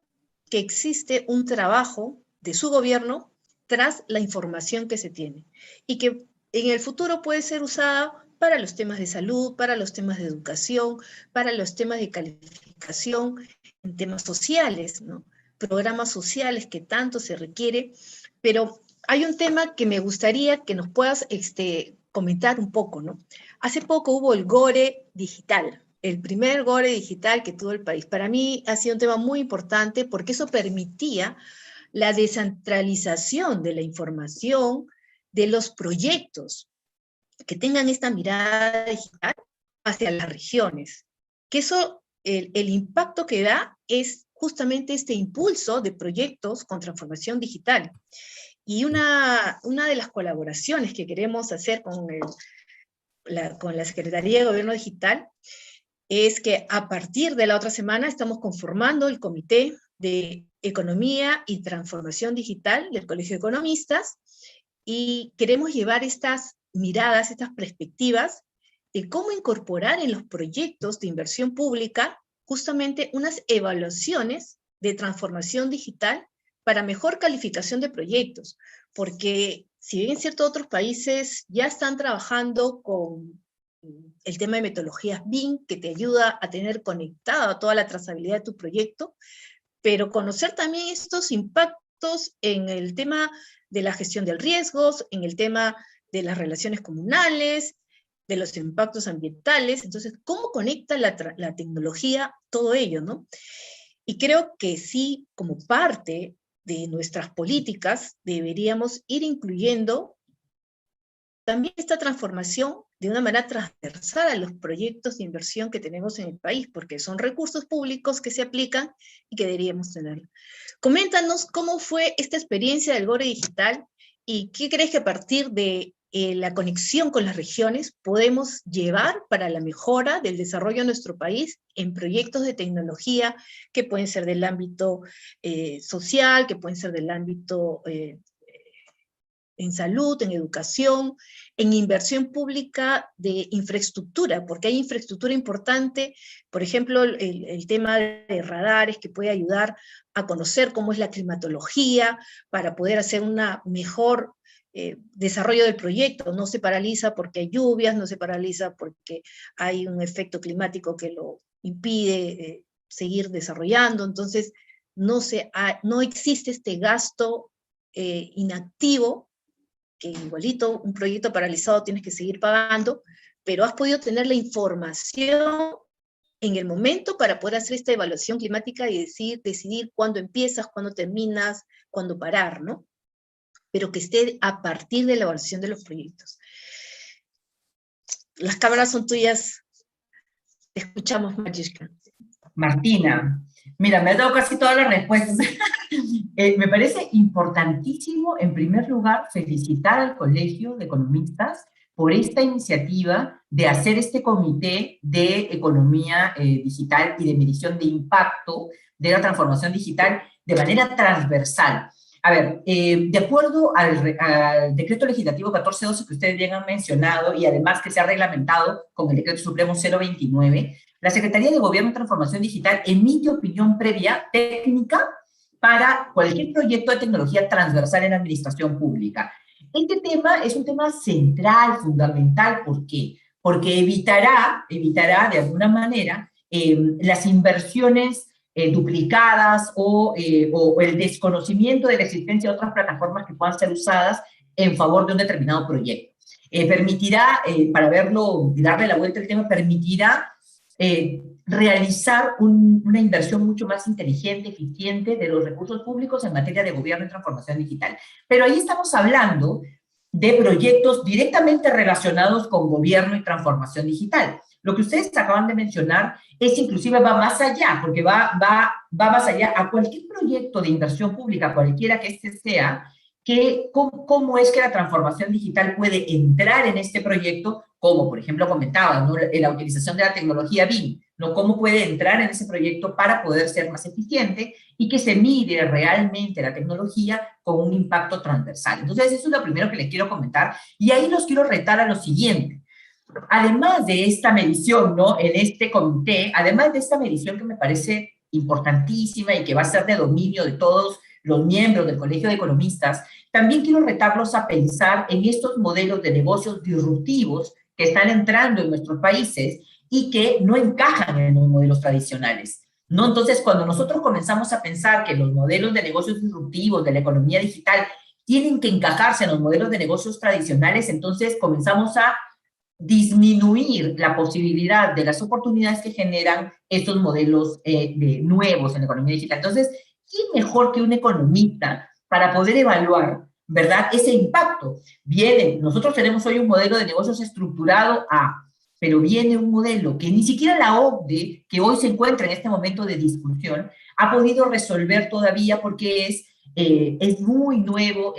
que existe un trabajo de su gobierno tras la información que se tiene, y que en el futuro puede ser usada para los temas de salud, para los temas de educación, para los temas de calificación, en temas sociales, ¿no? Programas sociales que tanto se requiere, pero hay un tema que me gustaría que nos puedas comentar un poco, ¿no? Hace poco hubo el GORE digital, el primer GORE digital que tuvo el país. Para mí ha sido un tema muy importante porque eso permitía la descentralización de la información, de los proyectos que tengan esta mirada digital hacia las regiones. Que eso, el impacto que da es justamente este impulso de proyectos con transformación digital. Y una de las colaboraciones que queremos hacer con la Secretaría de Gobierno Digital es que a partir de la otra semana estamos conformando el Comité de Economía y Transformación Digital del Colegio de Economistas, y queremos llevar estas miradas, estas perspectivas de cómo incorporar en los proyectos de inversión pública justamente unas evaluaciones de transformación digital para mejor calificación de proyectos, porque si bien es cierto, otros países ya están trabajando con el tema de metodologías BIM, que te ayuda a tener conectada toda la trazabilidad de tu proyecto, pero conocer también estos impactos en el tema de la gestión del riesgos, en el tema de las relaciones comunales, de los impactos ambientales. Entonces, ¿cómo conecta la tecnología todo ello, no? Y creo que sí, como parte de nuestras políticas, deberíamos ir incluyendo también esta transformación de una manera transversal a los proyectos de inversión que tenemos en el país, porque son recursos públicos que se aplican y que deberíamos tener. Coméntanos cómo fue esta experiencia del GORE digital y qué crees que a partir de la conexión con las regiones podemos llevar para la mejora del desarrollo de nuestro país en proyectos de tecnología que pueden ser del ámbito social, que pueden ser del ámbito en salud, en educación, en inversión pública de infraestructura, porque hay infraestructura importante, por ejemplo, el tema de radares que puede ayudar a conocer cómo es la climatología, para poder hacer una mejor desarrollo del proyecto. No se paraliza porque hay lluvias, no se paraliza porque hay un efecto climático que lo impide seguir desarrollando. Entonces, no existe este gasto inactivo, que igualito un proyecto paralizado tienes que seguir pagando, pero has podido tener la información en el momento para poder hacer esta evaluación climática y decidir cuándo empiezas, cuándo terminas, cuándo parar, ¿no? Pero que esté a partir de la evaluación de los proyectos. Las cámaras son tuyas. Te escuchamos, Mariska. Martina, mira, me has dado casi todas las respuestas. Me parece importantísimo, en primer lugar, felicitar al Colegio de Economistas por esta iniciativa de hacer este comité de economía digital y de medición de impacto de la transformación digital de manera transversal. A ver, de acuerdo al decreto legislativo 1412 que ustedes bien han mencionado y además que se ha reglamentado con el decreto supremo 029, la Secretaría de Gobierno y Transformación Digital emite opinión previa técnica para cualquier proyecto de tecnología transversal en la administración pública. Este tema es un tema central, fundamental. ¿Por qué? Porque evitará de alguna manera las inversiones duplicadas o el desconocimiento de la existencia de otras plataformas que puedan ser usadas en favor de un determinado proyecto. Permitirá, para verlo y darle la vuelta al tema, permitirá realizar una inversión mucho más inteligente, eficiente de los recursos públicos en materia de gobierno y transformación digital. Pero ahí estamos hablando de proyectos directamente relacionados con gobierno y transformación digital. Lo que ustedes acaban de mencionar es inclusive va más allá, porque va más allá a cualquier proyecto de inversión pública, cualquiera que este sea, cómo es que la transformación digital puede entrar en este proyecto, como por ejemplo comentaba, ¿no? La utilización de la tecnología BIM, ¿no? Cómo puede entrar en ese proyecto para poder ser más eficiente y que se mide realmente la tecnología con un impacto transversal. Entonces, eso es lo primero que les quiero comentar, y ahí los quiero retar a lo siguiente. Además de esta medición, ¿no? En este comité, además de esta medición que me parece importantísima y que va a ser de dominio de todos los miembros del Colegio de Economistas, también quiero retarlos a pensar en estos modelos de negocios disruptivos que están entrando en nuestros países y que no encajan en los modelos tradicionales, ¿no? Entonces, cuando nosotros comenzamos a pensar que los modelos de negocios disruptivos de la economía digital tienen que encajarse en los modelos de negocios tradicionales, entonces comenzamos a disminuir la posibilidad de las oportunidades que generan estos modelos nuevos en la economía digital. Entonces, ¿quién mejor que un economista para poder evaluar, ¿verdad?, ese impacto? Nosotros tenemos hoy un modelo de negocios estructurado pero viene un modelo que ni siquiera la OCDE, que hoy se encuentra en este momento de discusión, ha podido resolver todavía porque es muy nuevo,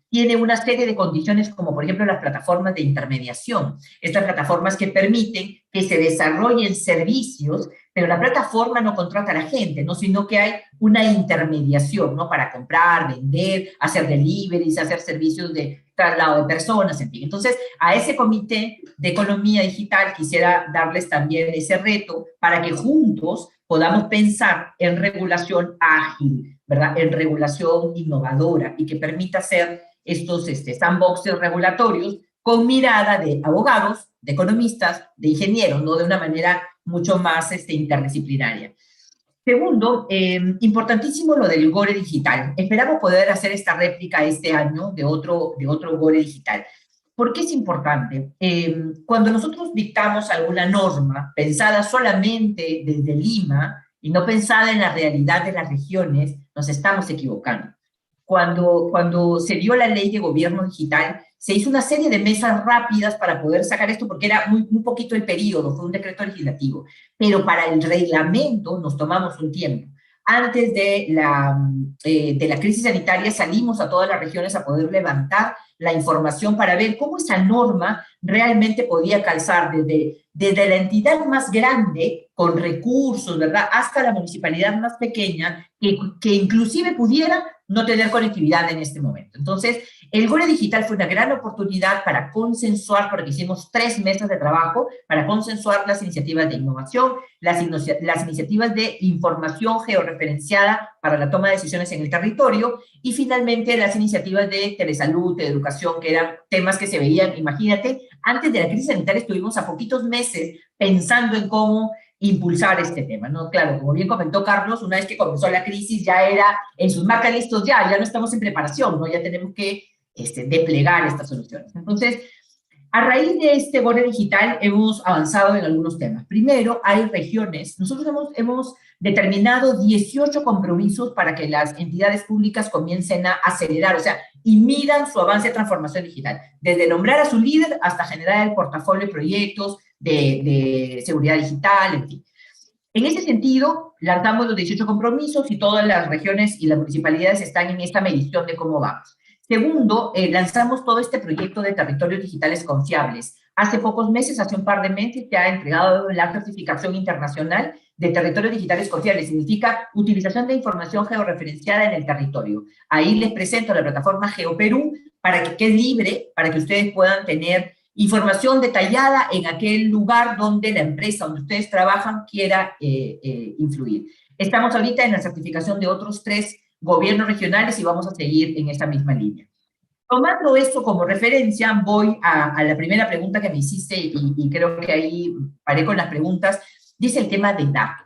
tiene una serie de condiciones como por ejemplo las plataformas de intermediación, estas plataformas que permiten que se desarrollen servicios, pero la plataforma no contrata a la gente, ¿no? Sino que hay una intermediación, ¿no? Para comprar, vender, hacer deliveries, hacer servicios de traslado de personas, en fin. Entonces, a ese comité de economía digital quisiera darles también ese reto para que juntos podamos pensar en regulación ágil, ¿verdad? En regulación innovadora y que permita hacer estos sandboxes regulatorios con mirada de abogados, de economistas, de ingenieros, ¿no? De una manera mucho más interdisciplinaria. Segundo, importantísimo lo del GORE digital. Esperamos poder hacer esta réplica este año de otro GORE digital. ¿Por qué es importante? Cuando nosotros dictamos alguna norma pensada solamente desde Lima y no pensada en la realidad de las regiones, nos estamos equivocando. Cuando se dio la ley de gobierno digital, se hizo una serie de mesas rápidas para poder sacar esto, porque era muy poquito el periodo, fue un decreto legislativo, pero para el reglamento nos tomamos un tiempo. Antes de la crisis sanitaria salimos a todas las regiones a poder levantar la información para ver cómo esa norma realmente podía calzar desde la entidad más grande, con recursos, ¿verdad?, hasta la municipalidad más pequeña, que inclusive pudiera no tener conectividad en este momento. Entonces, el Gore Digital fue una gran oportunidad para consensuar, porque hicimos 3 meses de trabajo para consensuar las iniciativas de innovación, las iniciativas de información georreferenciada para la toma de decisiones en el territorio, y finalmente las iniciativas de telesalud, de educación, que eran temas que se veían, imagínate, antes de la crisis sanitaria estuvimos a poquitos meses pensando en cómo impulsar este tema, ¿no? Claro, como bien comentó Carlos, una vez que comenzó la crisis ya era en sus marcas listos, ya no estamos en preparación, ¿no? Ya tenemos que desplegar estas soluciones. Entonces, a raíz de este Gore Digital hemos avanzado en algunos temas. Primero, hay regiones. Nosotros hemos determinado 18 compromisos para que las entidades públicas comiencen a acelerar, o sea, y midan su avance de transformación digital, desde nombrar a su líder hasta generar el portafolio de proyectos de seguridad digital, en fin. En ese sentido, lanzamos los 18 compromisos y todas las regiones y las municipalidades están en esta medición de cómo vamos. Segundo, lanzamos todo este proyecto de territorios digitales confiables. Hace pocos meses, hace un par de meses, se ha entregado la certificación internacional de territorios digitales confiables. Significa utilización de información georreferenciada en el territorio. Ahí les presento la plataforma GeoPerú, que es libre, para que ustedes puedan tener información detallada en aquel lugar donde la empresa donde ustedes trabajan quiera influir. Estamos ahorita en la certificación de otros 3 gobiernos regionales y vamos a seguir en esta misma línea. Tomando esto como referencia, voy a la primera pregunta que me hiciste y creo que ahí paré con las preguntas. Dice el tema de datos.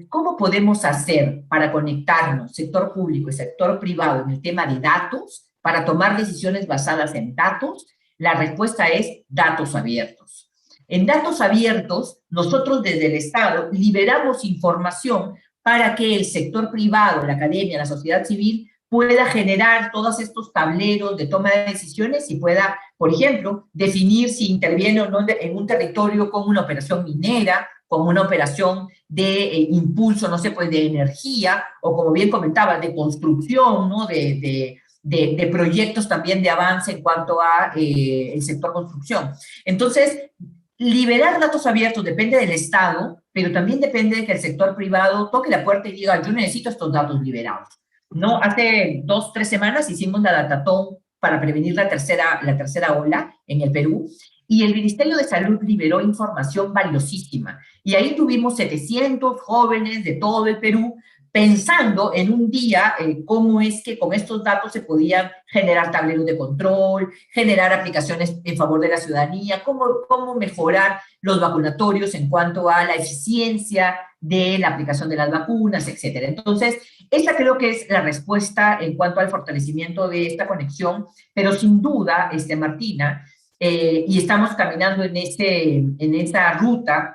¿Cómo podemos hacer para conectarnos, sector público y sector privado, en el tema de datos, para tomar decisiones basadas en datos? La respuesta es datos abiertos. En datos abiertos, nosotros desde el Estado liberamos información para que el sector privado, la academia, la sociedad civil, pueda generar todos estos tableros de toma de decisiones y pueda, por ejemplo, definir si interviene o no en un territorio con una operación minera, con una operación de impulso, no sé, pues de energía, o como bien comentaba, de construcción, ¿no? De proyectos también de avance en cuanto a el sector construcción. Entonces, liberar datos abiertos depende del Estado, pero también depende de que el sector privado toque la puerta y diga, yo necesito estos datos liberados, ¿no? Hace 2, 3 semanas hicimos la datatón para prevenir la tercera ola en el Perú, y el Ministerio de Salud liberó información valiosísima. Y ahí tuvimos 700 jóvenes de todo el Perú pensando en un día cómo es que con estos datos se podían generar tableros de control, generar aplicaciones en favor de la ciudadanía, cómo mejorar los vacunatorios en cuanto a la eficiencia de la aplicación de las vacunas, etc. Entonces, esa creo que es la respuesta en cuanto al fortalecimiento de esta conexión, pero sin duda, Martina, y estamos caminando en esa ruta,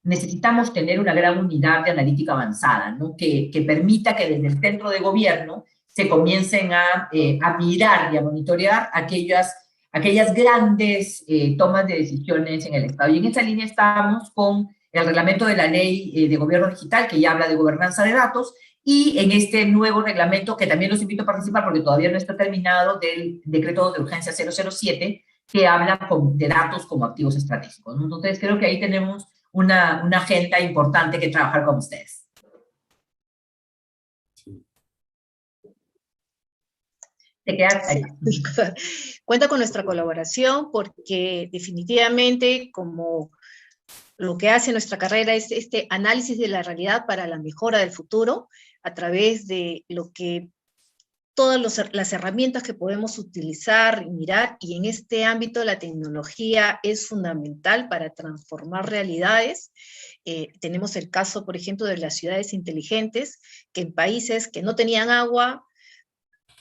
necesitamos tener una gran unidad de analítica avanzada, ¿no? que permita que desde el centro de gobierno se comiencen a mirar y a monitorear aquellas grandes tomas de decisiones en el Estado. Y en esa línea estamos con el reglamento de la ley de gobierno digital, que ya habla de gobernanza de datos, y en este nuevo reglamento, que también los invito a participar porque todavía no está terminado, del decreto de urgencia 007, que habla de datos como activos estratégicos, ¿no? Entonces, creo que ahí tenemos una agenda importante que trabajar con ustedes. Te quedas ahí. Cuenta con nuestra colaboración porque definitivamente como lo que hace nuestra carrera es este análisis de la realidad para la mejora del futuro a través de lo que todas las herramientas que podemos utilizar y mirar, y en este ámbito la tecnología es fundamental para transformar realidades. Tenemos el caso, por ejemplo, de las ciudades inteligentes, que en países que no tenían agua,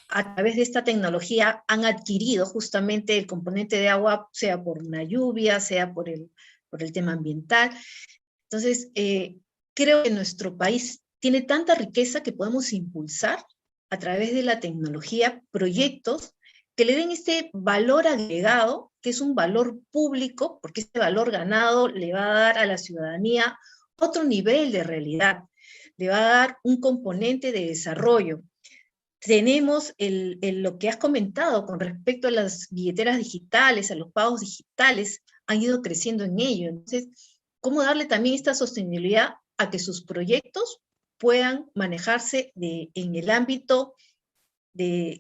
a través de esta tecnología han adquirido justamente el componente de agua, sea por una lluvia, sea por el tema ambiental. Entonces, creo que nuestro país tiene tanta riqueza que podemos impulsar a través de la tecnología proyectos que le den este valor agregado, que es un valor público, porque este valor ganado le va a dar a la ciudadanía otro nivel de realidad, le va a dar un componente de desarrollo. tenemos lo que has comentado con respecto a las billeteras digitales, a los pagos digitales, han ido creciendo en ello. Entonces, ¿cómo darle también esta sostenibilidad a que sus proyectos puedan manejarse en el ámbito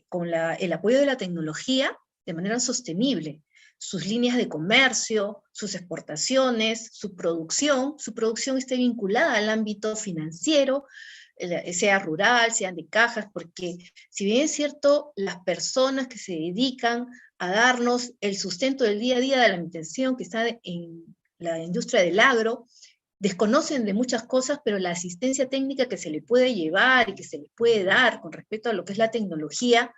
con el apoyo de la tecnología de manera sostenible? Sus líneas de comercio, sus exportaciones, su producción esté vinculada al ámbito financiero, sea rural, sean de cajas, porque si bien es cierto, las personas que se dedican a darnos el sustento del día a día de la alimentación que está en la industria del agro, desconocen de muchas cosas, pero la asistencia técnica que se le puede llevar y que se le puede dar con respecto a lo que es la tecnología,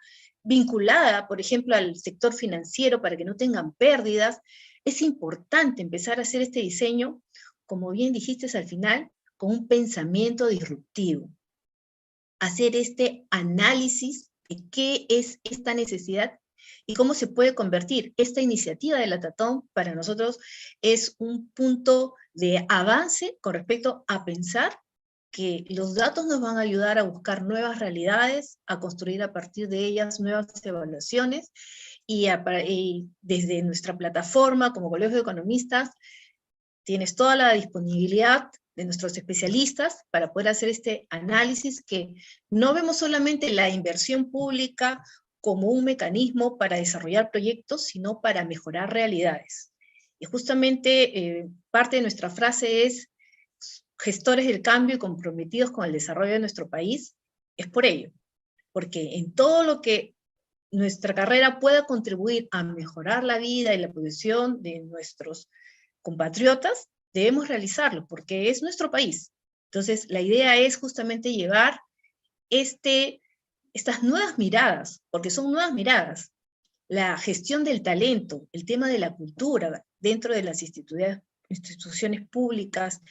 vinculada, por ejemplo, al sector financiero para que no tengan pérdidas, es importante empezar a hacer este diseño, como bien dijiste al final, con un pensamiento disruptivo. Hacer este análisis de qué es esta necesidad y cómo se puede convertir. Esta iniciativa de la Tatón para nosotros es un punto de avance con respecto a pensar que los datos nos van a ayudar a buscar nuevas realidades, a construir a partir de ellas nuevas evaluaciones, y desde nuestra plataforma como Colegio de Economistas tienes toda la disponibilidad de nuestros especialistas para poder hacer este análisis, que no vemos solamente la inversión pública como un mecanismo para desarrollar proyectos, sino para mejorar realidades. Y justamente parte de nuestra frase es gestores del cambio y comprometidos con el desarrollo de nuestro país. Es por ello, porque en todo lo que nuestra carrera pueda contribuir a mejorar la vida y la posición de nuestros compatriotas, debemos realizarlo, porque es nuestro país. Entonces, la idea es justamente llevar estas nuevas miradas, porque son nuevas miradas, la gestión del talento, el tema de la cultura dentro de las instituciones públicas,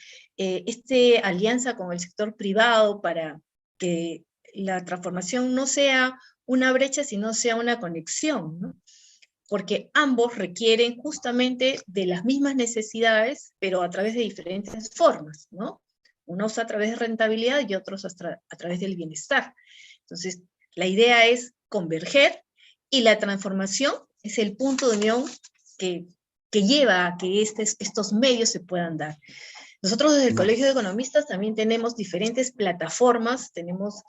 alianza con el sector privado para que la transformación no sea una brecha, sino sea una conexión, ¿no? Porque ambos requieren justamente de las mismas necesidades, pero a través de diferentes formas, ¿no? Unos a través de rentabilidad y otros a través del bienestar. Entonces, la idea es converger, y la transformación es el punto de unión que lleva a que estos medios se puedan dar. Nosotros desde el Colegio de Economistas también tenemos diferentes plataformas, tenemos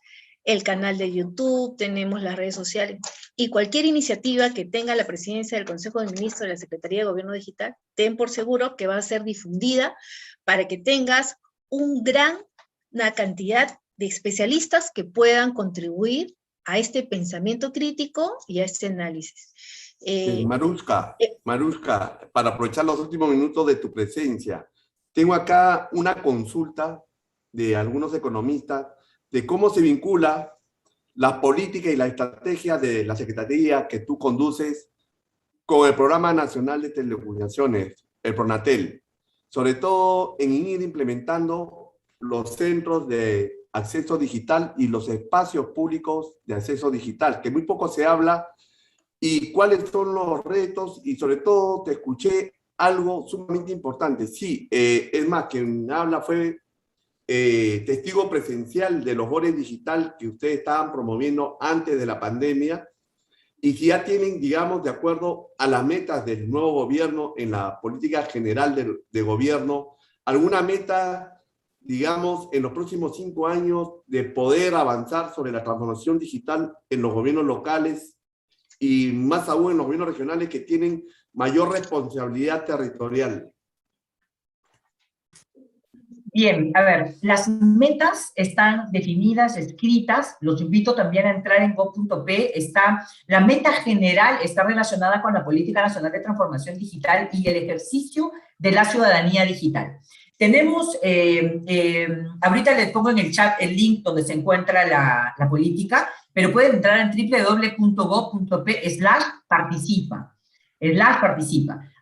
el canal de YouTube, tenemos las redes sociales, y cualquier iniciativa que tenga la presidencia del Consejo de Ministros de la Secretaría de Gobierno Digital, ten por seguro que va a ser difundida para que tengas una cantidad de especialistas que puedan contribuir a este pensamiento crítico y a este análisis. Maruska, para aprovechar los últimos minutos de tu presencia, tengo acá una consulta de algunos economistas de cómo se vincula la política y la estrategia de la Secretaría que tú conduces con el Programa Nacional de Telecomunicaciones, el PRONATEL, sobre todo en ir implementando los centros de acceso digital y los espacios públicos de acceso digital, que muy poco se habla, y cuáles son los retos, y sobre todo te escuché algo sumamente importante. Sí, es más, quien habla fue testigo presencial de los bonos digital que ustedes estaban promoviendo antes de la pandemia, y si ya tienen, digamos, de acuerdo a las metas del nuevo gobierno en la política general de gobierno, alguna meta, digamos, en los próximos 5 años de poder avanzar sobre la transformación digital en los gobiernos locales y más aún en los gobiernos regionales que tienen mayor responsabilidad territorial. Bien, a ver, las metas están definidas, escritas, los invito también a entrar en gov.p, la meta general está relacionada con la Política Nacional de Transformación Digital y el ejercicio de la ciudadanía digital. Tenemos, ahorita les pongo en el chat el link donde se encuentra la política, pero pueden entrar en www.gov.p/participa.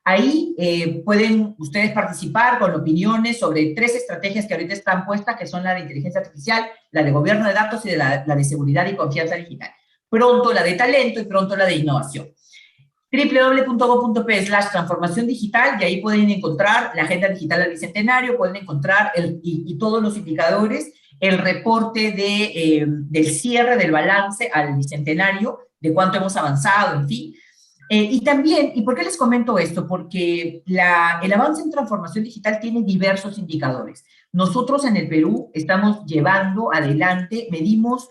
Ahí pueden ustedes participar con opiniones sobre 3 estrategias que ahorita están puestas, que son la de inteligencia artificial, la de gobierno de datos y la de seguridad y confianza digital. Pronto la de talento y pronto la de innovación. www.gov.p/transformación digital, y ahí pueden encontrar la agenda digital del Bicentenario, pueden encontrar y todos los indicadores el reporte del cierre del balance al bicentenario, de cuánto hemos avanzado, en fin. Y también, ¿y por qué les comento esto? Porque el avance en transformación digital tiene diversos indicadores. Nosotros en el Perú estamos llevando adelante, medimos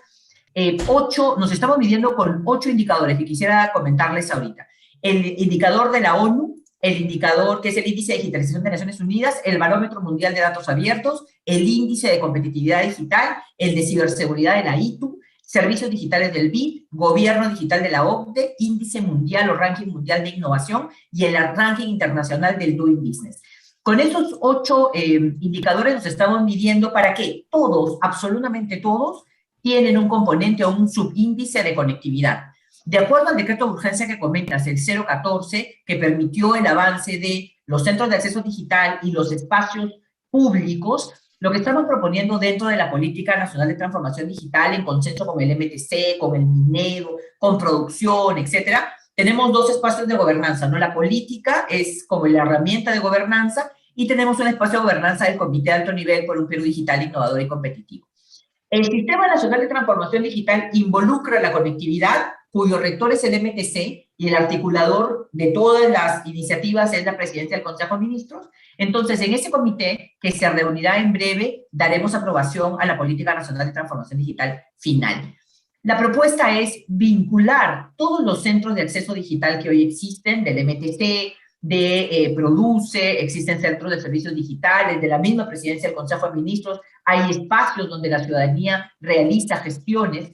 nos estamos midiendo con 8 indicadores que quisiera comentarles ahorita. El indicador de la ONU, el indicador que es el índice de digitalización de Naciones Unidas, el barómetro mundial de datos abiertos, el índice de competitividad digital, el de ciberseguridad de la ITU, servicios digitales del BID, gobierno digital de la OCDE, índice mundial o ranking mundial de innovación y el ranking internacional del Doing Business. Con esos 8 indicadores nos estamos midiendo para que todos, absolutamente todos, tienen un componente o un subíndice de conectividad. De acuerdo al decreto de urgencia que comentas, el 014, que permitió el avance de los centros de acceso digital y los espacios públicos, lo que estamos proponiendo dentro de la Política Nacional de Transformación Digital, en consenso con el MTC, con el Minedo, con producción, etcétera, tenemos 2 espacios de gobernanza, ¿no? La política es como la herramienta de gobernanza y tenemos un espacio de gobernanza del Comité de Alto Nivel por un Perú digital, innovador y competitivo. El Sistema Nacional de Transformación Digital involucra la conectividad, cuyo rector es el MTC, y el articulador de todas las iniciativas es la Presidencia del Consejo de Ministros. Entonces, en ese comité, que se reunirá en breve, daremos aprobación a la Política Nacional de Transformación Digital final. La propuesta es vincular todos los centros de acceso digital que hoy existen, del MTC, de Produce, existen centros de servicios digitales, de la misma Presidencia del Consejo de Ministros, hay espacios donde la ciudadanía realiza gestiones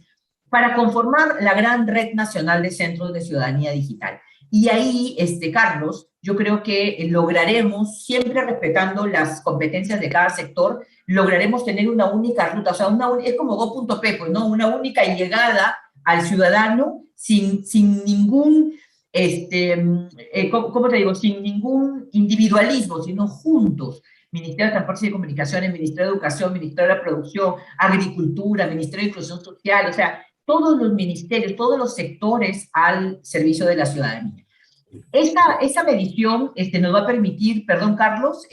para conformar la gran red nacional de centros de ciudadanía digital. Y ahí, Carlos, yo creo que lograremos, siempre respetando las competencias de cada sector, lograremos tener una única ruta, o sea, es como Go.p, pues, ¿no? Una única llegada al ciudadano sin ningún, ¿cómo te digo? Sin ningún individualismo, sino juntos. Ministerio de Transportes y Comunicaciones, Ministerio de Educación, Ministerio de la Producción, Agricultura, Ministerio de Inclusión Social, o sea, todos los ministerios, todos los sectores al servicio de la ciudadanía. Esa medición nos va a permitir, perdón, Carlos,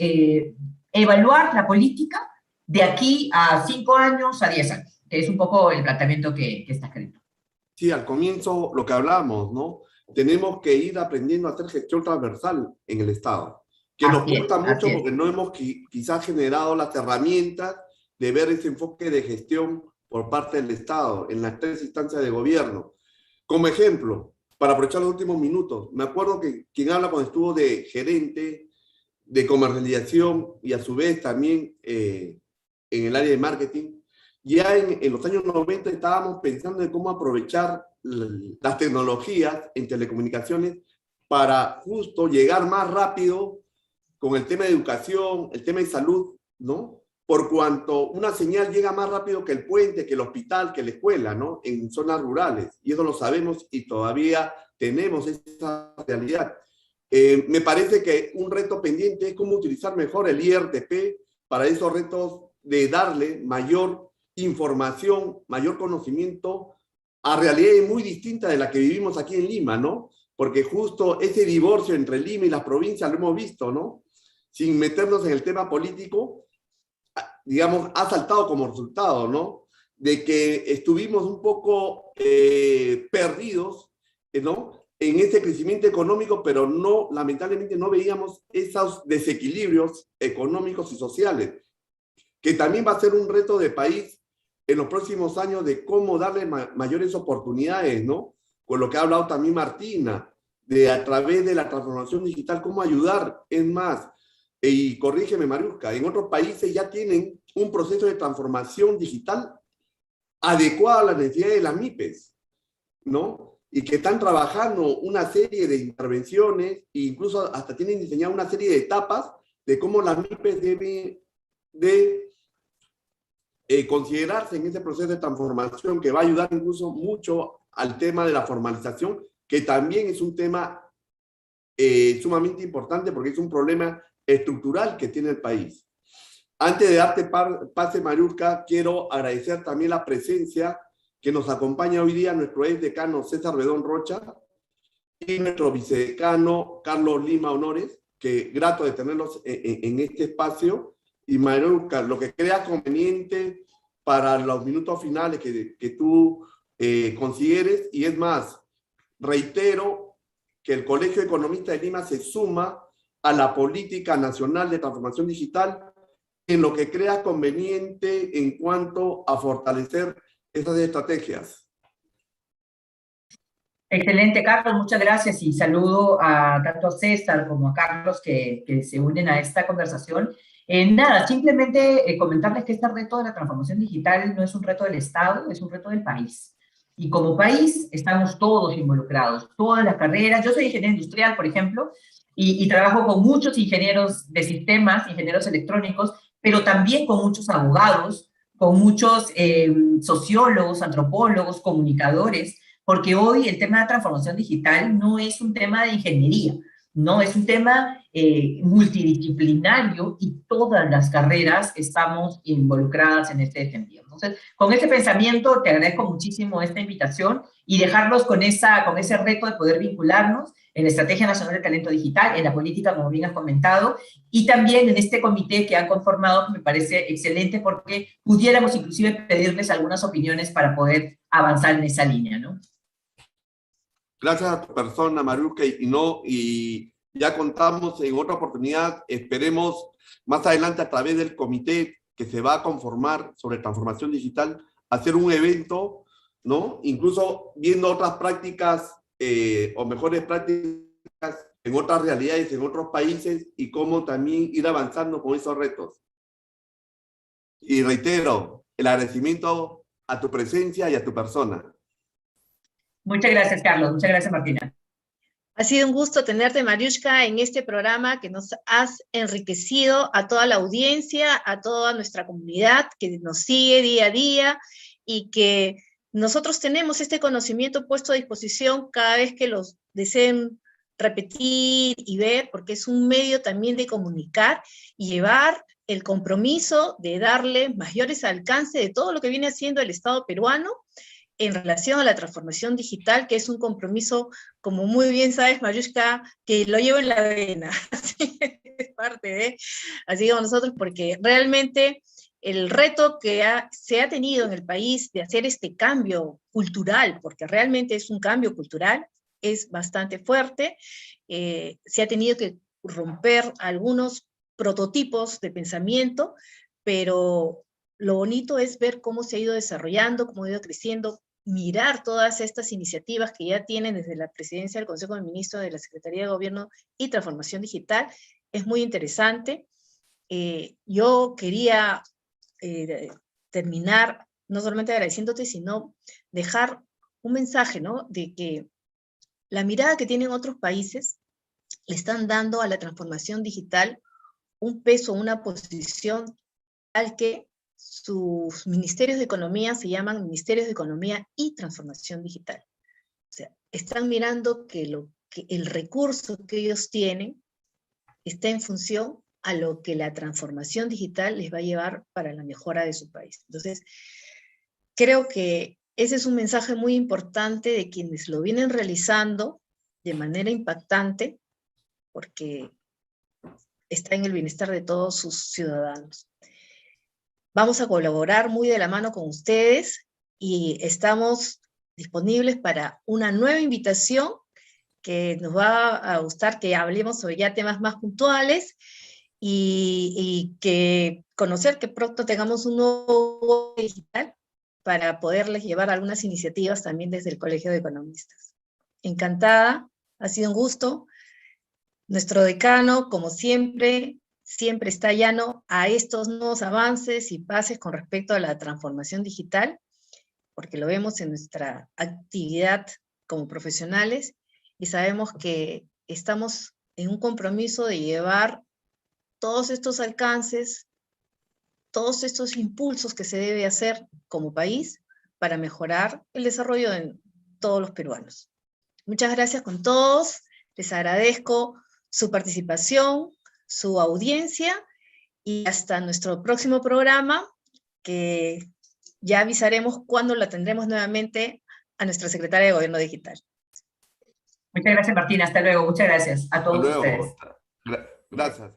evaluar la política de aquí a 5 años, a 10 años, que es un poco el planteamiento que está escrito. Sí, al comienzo lo que hablamos, ¿no? Tenemos que ir aprendiendo a hacer gestión transversal en el Estado, que nos cuesta mucho porque no hemos quizás generado las herramientas de ver ese enfoque de gestión por parte del Estado en las 3 instancias de gobierno. Como ejemplo, para aprovechar los últimos minutos, me acuerdo que quien habla cuando estuvo de gerente de comercialización y a su vez también en el área de marketing, ya en los años 90 estábamos pensando en cómo aprovechar las tecnologías en telecomunicaciones para justo llegar más rápido con el tema de educación, el tema de salud, ¿no? Por cuanto una señal llega más rápido que el puente, que el hospital, que la escuela, ¿no? En zonas rurales. Y eso lo sabemos y todavía tenemos esa realidad. Me parece que un reto pendiente es cómo utilizar mejor el IRTP para esos retos de darle mayor información, mayor conocimiento a realidades muy distintas de la que vivimos aquí en Lima, ¿no? Porque justo ese divorcio entre Lima y las provincias lo hemos visto, ¿no? Sin meternos en el tema político, digamos, ha saltado como resultado, ¿no? De que estuvimos un poco perdidos, ¿no? En ese crecimiento económico, pero no, lamentablemente no veíamos esos desequilibrios económicos y sociales, que también va a ser un reto de país en los próximos años de cómo darle mayores oportunidades, ¿no? Con lo que ha hablado también Martina, de a través de la transformación digital, cómo ayudar. Es más, y corrígeme, Mariusca, en otros países ya tienen un proceso de transformación digital adecuado a las necesidades de las MIPES, ¿no? Y que están trabajando una serie de intervenciones e incluso hasta tienen diseñado una serie de etapas de cómo las MIPES deben de considerarse en ese proceso de transformación, que va a ayudar incluso mucho al tema de la formalización, que también es un tema sumamente importante porque es un problema estructural que tiene el país. Antes de darte pase, Mariusca, quiero agradecer también la presencia que nos acompaña hoy día nuestro ex decano César Bedón Rocha y nuestro vicedecano Carlos Lima Honores, que grato de tenerlos en este espacio. Y Mariusca, lo que creas conveniente para los minutos finales que tú consideres. Y es más, reitero que el Colegio de Economistas de Lima se suma a la Política Nacional de Transformación Digital en lo que crea conveniente en cuanto a fortalecer estas estrategias. Excelente, Carlos, muchas gracias y saludo a tanto a César como a Carlos que se unen a esta conversación. Nada, simplemente comentarles que este reto de la transformación digital no es un reto del Estado, es un reto del país. Y como país estamos todos involucrados, todas las carreras. Yo soy ingeniero industrial, por ejemplo, y trabajo con muchos ingenieros de sistemas, ingenieros electrónicos, pero también con muchos abogados, con muchos sociólogos, antropólogos, comunicadores, porque hoy el tema de la transformación digital no es un tema de ingeniería, no es un tema multidisciplinario y todas las carreras estamos involucradas en este sentido. Entonces, con ese pensamiento te agradezco muchísimo esta invitación y dejarlos con ese reto de poder vincularnos en la Estrategia Nacional de Talento Digital, en la política, como bien has comentado, y también en este comité que han conformado, que me parece excelente porque pudiéramos inclusive pedirles algunas opiniones para poder avanzar en esa línea, ¿no? Gracias a tu persona, Mariuska, y ya contamos en otra oportunidad, esperemos más adelante a través del comité que se va a conformar sobre transformación digital, hacer un evento, ¿no? Incluso viendo otras prácticas o mejores prácticas en otras realidades, en otros países, y cómo también ir avanzando con esos retos. Y reitero, el agradecimiento a tu presencia y a tu persona. Muchas gracias, Carlos. Muchas gracias, Martina. Ha sido un gusto tenerte, Mariuska, en este programa que nos has enriquecido a toda la audiencia, a toda nuestra comunidad que nos sigue día a día y que nosotros tenemos este conocimiento puesto a disposición cada vez que los deseen repetir y ver, porque es un medio también de comunicar y llevar el compromiso de darle mayores alcance de todo lo que viene haciendo el Estado peruano en relación a la transformación digital, que es un compromiso, como muy bien sabes, Mariuska, que lo llevo en la vena. Es parte de, así como nosotros, porque realmente el reto que se ha tenido en el país de hacer este cambio cultural, porque realmente es un cambio cultural, es bastante fuerte. Se ha tenido que romper algunos prototipos de pensamiento, pero lo bonito es ver cómo se ha ido desarrollando, cómo ha ido creciendo, mirar todas estas iniciativas que ya tienen desde la presidencia del Consejo de Ministros, de la Secretaría de Gobierno y Transformación Digital. Es muy interesante. Yo quería terminar no solamente agradeciéndote, sino dejar un mensaje, ¿no? De que la mirada que tienen otros países le están dando a la transformación digital un peso, una posición al que sus ministerios de economía se llaman Ministerios de Economía y Transformación Digital. O sea, están mirando que el recurso que ellos tienen está en función a lo que la transformación digital les va a llevar para la mejora de su país. Entonces, creo que ese es un mensaje muy importante de quienes lo vienen realizando de manera impactante, porque está en el bienestar de todos sus ciudadanos. Vamos a colaborar muy de la mano con ustedes y estamos disponibles para una nueva invitación que nos va a gustar que hablemos sobre ya temas más puntuales y que conocer que pronto tengamos un nuevo digital para poderles llevar algunas iniciativas también desde el Colegio de Economistas. Encantada, ha sido un gusto. Nuestro decano, como siempre está llano a estos nuevos avances y pases con respecto a la transformación digital, porque lo vemos en nuestra actividad como profesionales y sabemos que estamos en un compromiso de llevar todos estos alcances, todos estos impulsos que se debe hacer como país para mejorar el desarrollo de todos los peruanos. Muchas gracias con todos, les agradezco su participación, su audiencia, y hasta nuestro próximo programa, que ya avisaremos cuándo la tendremos nuevamente a nuestra secretaria de Gobierno Digital. Muchas gracias, Martina. Hasta luego. Muchas gracias a todos ustedes. Gracias.